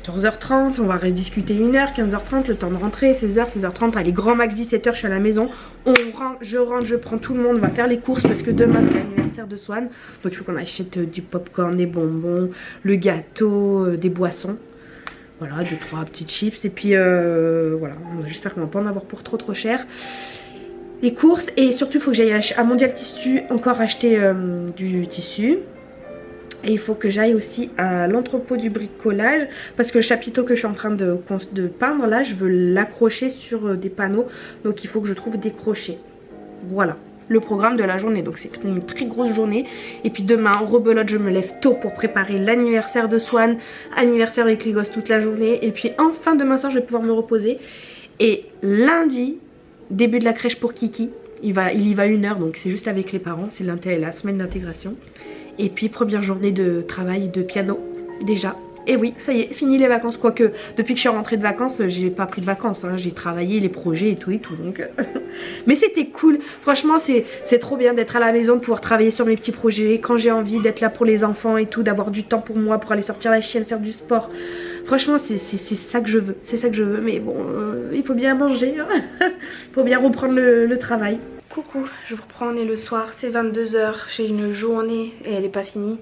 14h30, on va rediscuter 1h, 15h30, le temps de rentrer, 16h, 16h30, allez grand max 17h je suis à la maison. Je rentre, je prends tout le monde, on va faire les courses parce que demain c'est l'anniversaire de Swan. Donc il faut qu'on achète du popcorn, des bonbons, le gâteau, des boissons. Voilà, 2-3 petites chips et puis voilà, j'espère qu'on va pas en avoir pour trop cher. Les courses et surtout il faut que j'aille à Mondial Tissu encore acheter du tissu. Et il faut que j'aille aussi à l'entrepôt du bricolage parce que le chapiteau que je suis en train de peindre là, je veux l'accrocher sur des panneaux. Donc il faut que je trouve des crochets. Voilà le programme de la journée, donc c'est une très grosse journée. Et puis demain en rebelote je me lève tôt pour préparer l'anniversaire de Swan, anniversaire avec les gosses toute la journée. Et puis enfin demain soir je vais pouvoir me reposer. Et lundi, début de la crèche pour Kiki, il y va 1 heure, donc c'est juste avec les parents, c'est la semaine d'intégration. Et puis première journée de travail de piano déjà. Et oui, ça y est, fini les vacances. Quoique, depuis que je suis rentrée de vacances, j'ai pas pris de vacances. Hein. J'ai travaillé les projets et tout donc... Mais c'était cool. Franchement, c'est trop bien d'être à la maison, de pouvoir travailler sur mes petits projets. Quand j'ai envie d'être là pour les enfants et tout, d'avoir du temps pour moi, pour aller sortir la chienne, faire du sport. Franchement, c'est ça que je veux. C'est ça que je veux. Mais bon, il faut bien manger. Hein. Il faut bien reprendre le travail. Coucou, je vous reprends, on est le soir. C'est 22h. J'ai une journée et elle est pas finie.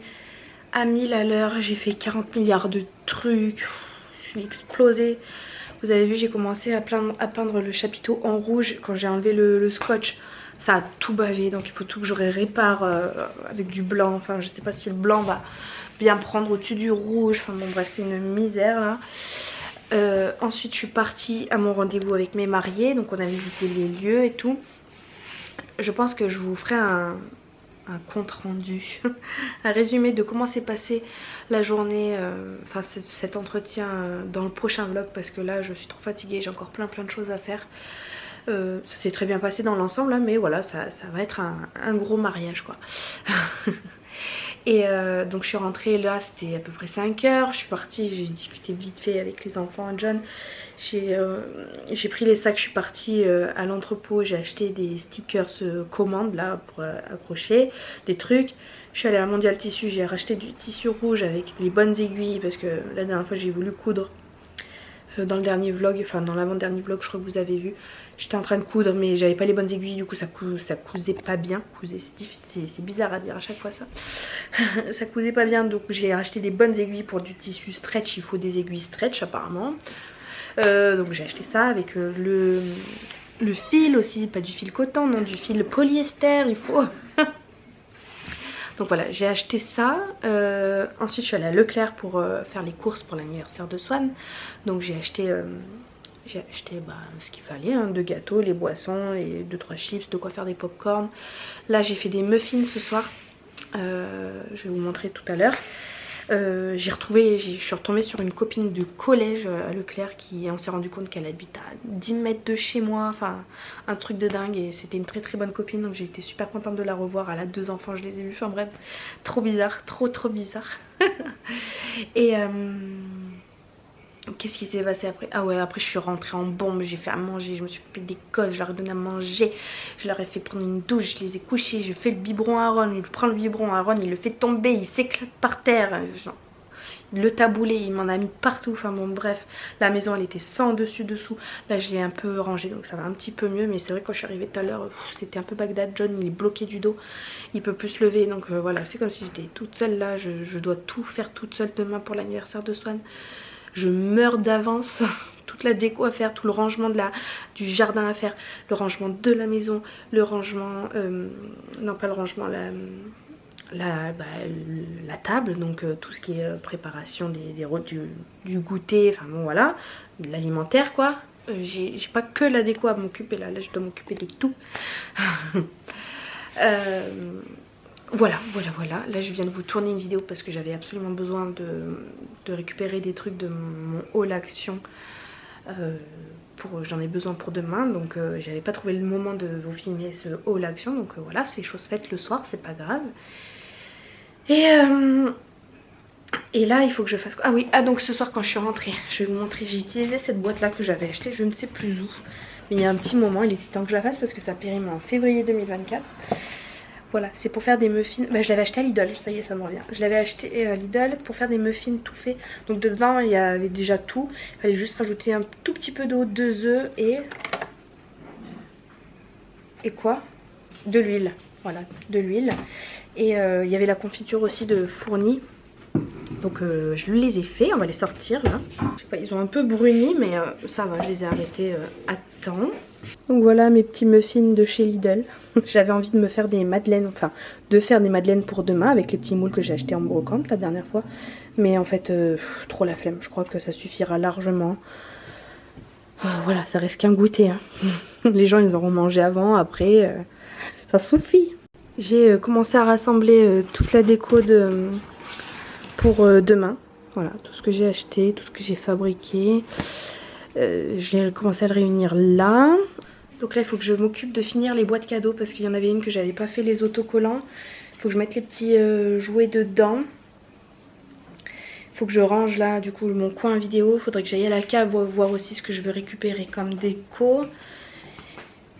À 1000 à l'heure, j'ai fait 40 milliards de trucs, je suis explosée. Vous avez vu, j'ai commencé à peindre le chapiteau en rouge. Quand j'ai enlevé le scotch, ça a tout bavé, donc il faut tout que je répare avec du blanc. Enfin je sais pas si le blanc va bien prendre au-dessus du rouge, enfin bon bref c'est une misère là. Ensuite je suis partie à mon rendez-vous avec mes mariés, donc on a visité les lieux et tout. Je pense que je vous ferai un compte rendu, un résumé de comment s'est passée la journée, enfin cet entretien dans le prochain vlog parce que là je suis trop fatiguée, j'ai encore plein de choses à faire. Ça s'est très bien passé dans l'ensemble mais voilà ça va être un gros mariage quoi. Et donc je suis rentrée là, c'était à peu près 5 heures. Je suis partie, j'ai discuté vite fait avec les enfants et John. J'ai pris les sacs, je suis partie à l'entrepôt. J'ai acheté des stickers commandes là pour accrocher des trucs. Je suis allée à Mondial Tissu, j'ai racheté du tissu rouge avec les bonnes aiguilles parce que la dernière fois j'ai voulu coudre. Dans le dernier vlog, enfin dans l'avant-dernier vlog, je crois que vous avez vu, j'étais en train de coudre mais j'avais pas les bonnes aiguilles, du coup ça cousait pas bien. C'est bizarre à dire à chaque fois ça. Ça cousait pas bien, donc j'ai acheté des bonnes aiguilles pour du tissu stretch. Il faut des aiguilles stretch apparemment. Donc j'ai acheté ça avec le fil aussi, pas du fil coton, non, du fil polyester, il faut. Donc voilà, j'ai acheté ça. Ensuite je suis allée à Leclerc pour faire les courses pour l'anniversaire de Swan. Donc j'ai acheté ce qu'il fallait, hein, 2 gâteaux, les boissons, et 2-3 chips, de quoi faire des pop-corn. Là j'ai fait des muffins ce soir. Je vais vous montrer tout à l'heure. Je suis retombée sur une copine de collège à Leclerc qui, on s'est rendu compte qu'elle habite à 10 mètres de chez moi, enfin un truc de dingue, et c'était une très très bonne copine, donc j'ai été super contente de la revoir. Elle a 2 enfants, je les ai vus, enfin bref, trop bizarre, trop bizarre. Et qu'est-ce qui s'est passé après? Ah ouais, après je suis rentrée en bombe, j'ai fait à manger, je me suis occupée des gosses, je leur ai donné à manger, je leur ai fait prendre une douche, je les ai couchés, je fais le biberon à Aaron, il prend le biberon à Aaron, il le fait tomber, il s'éclate par terre, genre, le taboulé, il m'en a mis partout, enfin bon bref, la maison elle était sans dessus dessous. Là je l'ai un peu rangée donc ça va un petit peu mieux, mais c'est vrai quand je suis arrivée tout à l'heure c'était un peu Bagdad. John il est bloqué du dos, il peut plus se lever, donc voilà, c'est comme si j'étais toute seule là. Je dois tout faire toute seule demain pour l'anniversaire de Swan. Je meurs d'avance. Toute la déco à faire, tout le rangement du jardin à faire, le rangement de la maison, le rangement, non pas le rangement, la table, donc tout ce qui est préparation du goûter, enfin bon voilà, de l'alimentaire quoi. J'ai pas que la déco à m'occuper là, je dois m'occuper de tout. Voilà. Là je viens de vous tourner une vidéo parce que j'avais absolument besoin de récupérer des trucs de mon haul action. J'en ai besoin pour demain, donc j'avais pas trouvé le moment de vous filmer ce haul action, donc voilà, c'est chose faite le soir, c'est pas grave. Et là il faut que je fasse quoi? Ah oui, donc ce soir quand je suis rentrée, je vais vous montrer, j'ai utilisé cette boîte là que j'avais achetée, je ne sais plus où, mais il y a un petit moment, il était temps que je la fasse parce que ça périme en février 2024. Voilà, c'est pour faire des muffins. Bah, je l'avais acheté à Lidl, ça y est, ça me revient. Je l'avais acheté à Lidl pour faire des muffins tout faits. Donc dedans, il y avait déjà tout. Il fallait juste rajouter un tout petit peu d'eau, 2 œufs et quoi? De l'huile. Voilà, de l'huile. Et il y avait la confiture aussi de fourni. Donc je les ai fait, on va les sortir là. Je sais pas, ils ont un peu bruni, mais ça va, je les ai arrêtés à temps. Donc voilà mes petits muffins de chez Lidl. J'avais envie de me faire des madeleines, enfin de faire des madeleines pour demain avec les petits moules que j'ai achetés en brocante la dernière fois. Mais en fait, trop la flemme, je crois que ça suffira largement. Voilà, ça reste qu'un goûter. Hein. Les gens ils auront mangé avant, après, ça suffit. J'ai commencé à rassembler toute la déco pour demain. Voilà, tout ce que j'ai acheté, tout ce que j'ai fabriqué. J'ai commencé à le réunir là. Donc là il faut que je m'occupe de finir les boîtes cadeaux parce qu'il y en avait une que j'avais pas fait les autocollants. Il faut que je mette les petits jouets dedans. Il faut que je range là du coup mon coin vidéo. Il faudrait que j'aille à la cave voir aussi ce que je veux récupérer comme déco.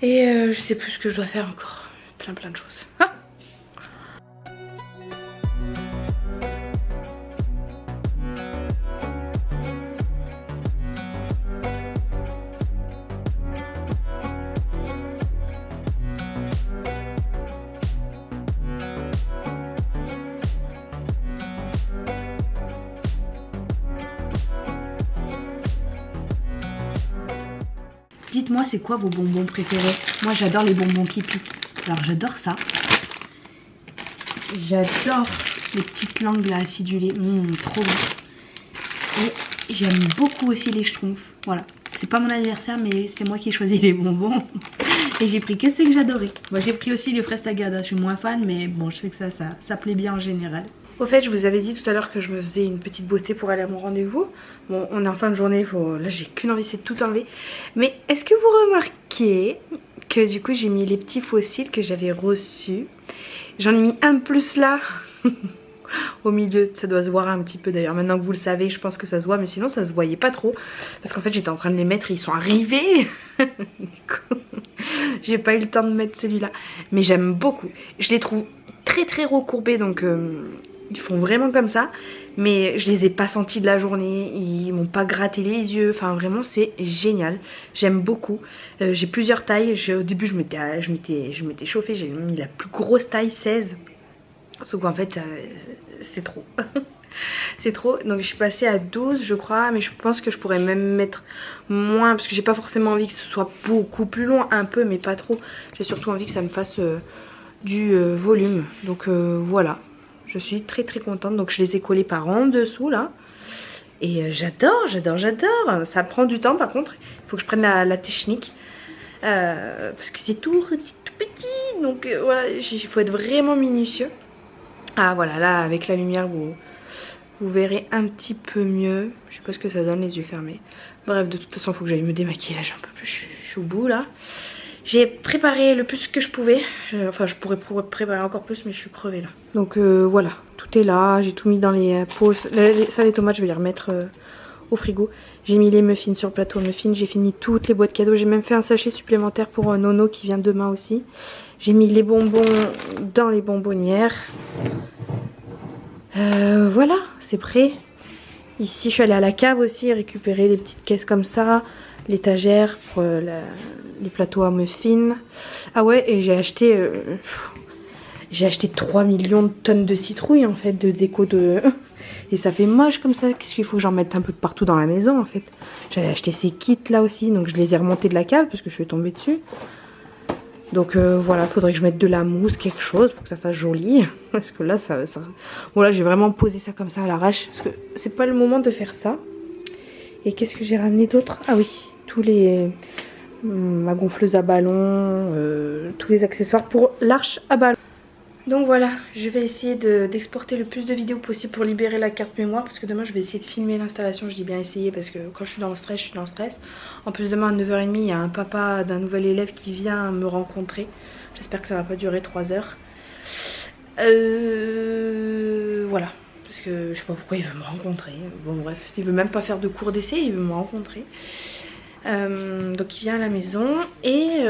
Et je sais plus ce que je dois faire encore. Plein de choses. Ah, dites-moi c'est quoi vos bonbons préférés? Moi j'adore les bonbons qui piquent. Alors j'adore ça. J'adore les petites langues là acidulées. Trop bon. Et j'aime beaucoup aussi les schtroumpfs. Voilà. C'est pas mon anniversaire mais c'est moi qui ai choisi les bonbons. Et j'ai pris que ceux que j'adorais. Moi j'ai pris aussi les fraises tagada. Je suis moins fan mais bon je sais que ça plaît bien en général. Au fait je vous avais dit tout à l'heure que je me faisais une petite beauté pour aller à mon rendez-vous. Bon on est en fin de journée, là j'ai qu'une envie c'est de tout enlever. Mais est-ce que vous remarquez que du coup j'ai mis les petits fossiles que j'avais reçus. J'en ai mis un plus là. au milieu, ça doit se voir un petit peu d'ailleurs. Maintenant que vous le savez, je pense que ça se voit, mais sinon ça se voyait pas trop. Parce qu'en fait j'étais en train de les mettre et ils sont arrivés. J'ai pas eu le temps de mettre celui-là. Mais j'aime beaucoup. Je les trouve très très recourbés, donc ils font vraiment comme ça. Mais je les ai pas sentis de la journée, ils m'ont pas gratté les yeux, enfin vraiment c'est génial, j'aime beaucoup. J'ai plusieurs tailles, au début je m'étais chauffée, j'ai mis la plus grosse taille 16. Sauf qu'en fait c'est trop. C'est trop, donc je suis passée à 12 je crois, mais je pense que je pourrais même mettre moins parce que j'ai pas forcément envie que ce soit beaucoup plus long, un peu mais pas trop. J'ai surtout envie que ça me fasse du volume, donc voilà. Je suis très très contente, donc je les ai collés par en dessous là. Et j'adore. Ça prend du temps par contre, il faut que je prenne la technique. Parce que c'est tout petit, donc voilà, il faut être vraiment minutieux. Ah voilà, là avec la lumière vous verrez un petit peu mieux. Je sais pas ce que ça donne les yeux fermés. Bref, de toute façon il faut que j'aille me démaquiller là, j'en peux plus, je suis au bout là. J'ai préparé le plus que je pouvais. Enfin je pourrais préparer encore plus mais je suis crevée là. Donc voilà, tout est là. J'ai tout mis dans les pots. Ça les tomates je vais les remettre au frigo. J'ai mis les muffins sur le plateau muffins. J'ai fini toutes les boîtes cadeaux. J'ai même fait un sachet supplémentaire pour Nono qui vient demain aussi. J'ai mis les bonbons dans les bonbonnières. Voilà, c'est prêt. Ici je suis allée à la cave aussi récupérer des petites caisses comme ça. L'étagère pour les plateaux à muffins. Ah ouais, et j'ai acheté 3 millions de tonnes de citrouilles en fait, de déco de... Et ça fait moche comme ça, qu'est-ce qu'il faut que j'en mette un peu de partout dans la maison en fait. J'avais acheté ces kits là aussi, donc je les ai remontés de la cave parce que je suis tombée dessus. Donc voilà, faudrait que je mette de la mousse, quelque chose pour que ça fasse joli. Parce que là, Voilà, j'ai vraiment posé ça comme ça à l'arrache. Parce que c'est pas le moment de faire ça. Et qu'est-ce que j'ai ramené d'autre? Ah oui, tous les... ma gonfleuse à ballon, tous les accessoires pour l'arche à ballon. Donc voilà, je vais essayer d'exporter le plus de vidéos possible pour libérer la carte mémoire. Parce que demain je vais essayer de filmer l'installation, je dis bien essayer parce que quand je suis dans le stress, je suis dans le stress. En plus demain à 9h30, il y a un papa d'un nouvel élève qui vient me rencontrer. J'espère que ça va pas durer 3 heures. Voilà, parce que je sais pas pourquoi il veut me rencontrer. Bon bref, il veut même pas faire de cours d'essai, il veut me rencontrer. Donc il vient à la maison et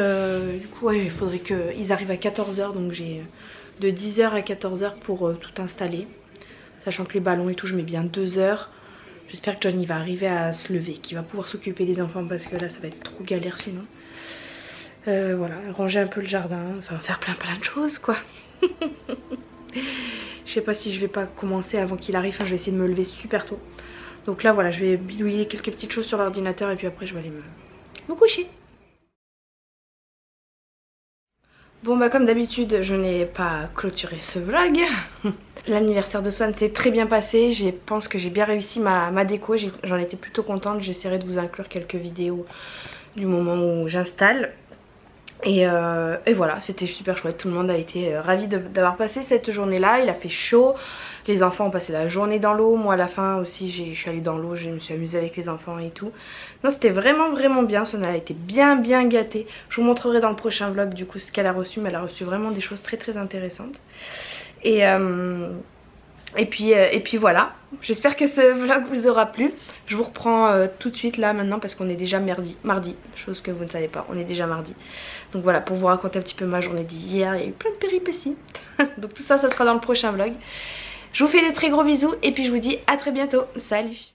du coup ouais, il faudrait qu'ils arrivent à 14h, donc j'ai de 10h à 14h pour tout installer, sachant que les ballons et tout je mets bien 2 heures. J'espère que John il va arriver à se lever, qu'il va pouvoir s'occuper des enfants parce que là ça va être trop galère sinon. Voilà, ranger un peu le jardin, enfin faire plein de choses quoi. Je sais pas si je vais pas commencer avant qu'il arrive, enfin, je vais essayer de me lever super tôt. Donc là voilà, je vais bidouiller quelques petites choses sur l'ordinateur et puis après je vais aller me coucher. Bon bah comme d'habitude je n'ai pas clôturé ce vlog. L'anniversaire de Swan s'est très bien passé, je pense que j'ai bien réussi ma déco, j'en étais plutôt contente. J'essaierai de vous inclure quelques vidéos du moment où j'installe. Et voilà, c'était super chouette, tout le monde a été ravi d'avoir passé cette journée là. Il a fait chaud, les enfants ont passé la journée dans l'eau. Moi à la fin aussi je suis allée dans l'eau, je me suis amusée avec les enfants et tout. Non c'était vraiment bien, Sona a été bien gâtée. Je vous montrerai dans le prochain vlog du coup ce qu'elle a reçu, mais elle a reçu vraiment des choses très intéressantes. Et puis voilà, j'espère que ce vlog vous aura plu. Je vous reprends tout de suite là maintenant parce qu'on est déjà mardi, chose que vous ne savez pas, on est déjà mardi. Donc voilà, pour vous raconter un petit peu ma journée d'hier, il y a eu plein de péripéties. Donc tout ça, ça sera dans le prochain vlog. Je vous fais de très gros bisous et puis je vous dis à très bientôt. Salut!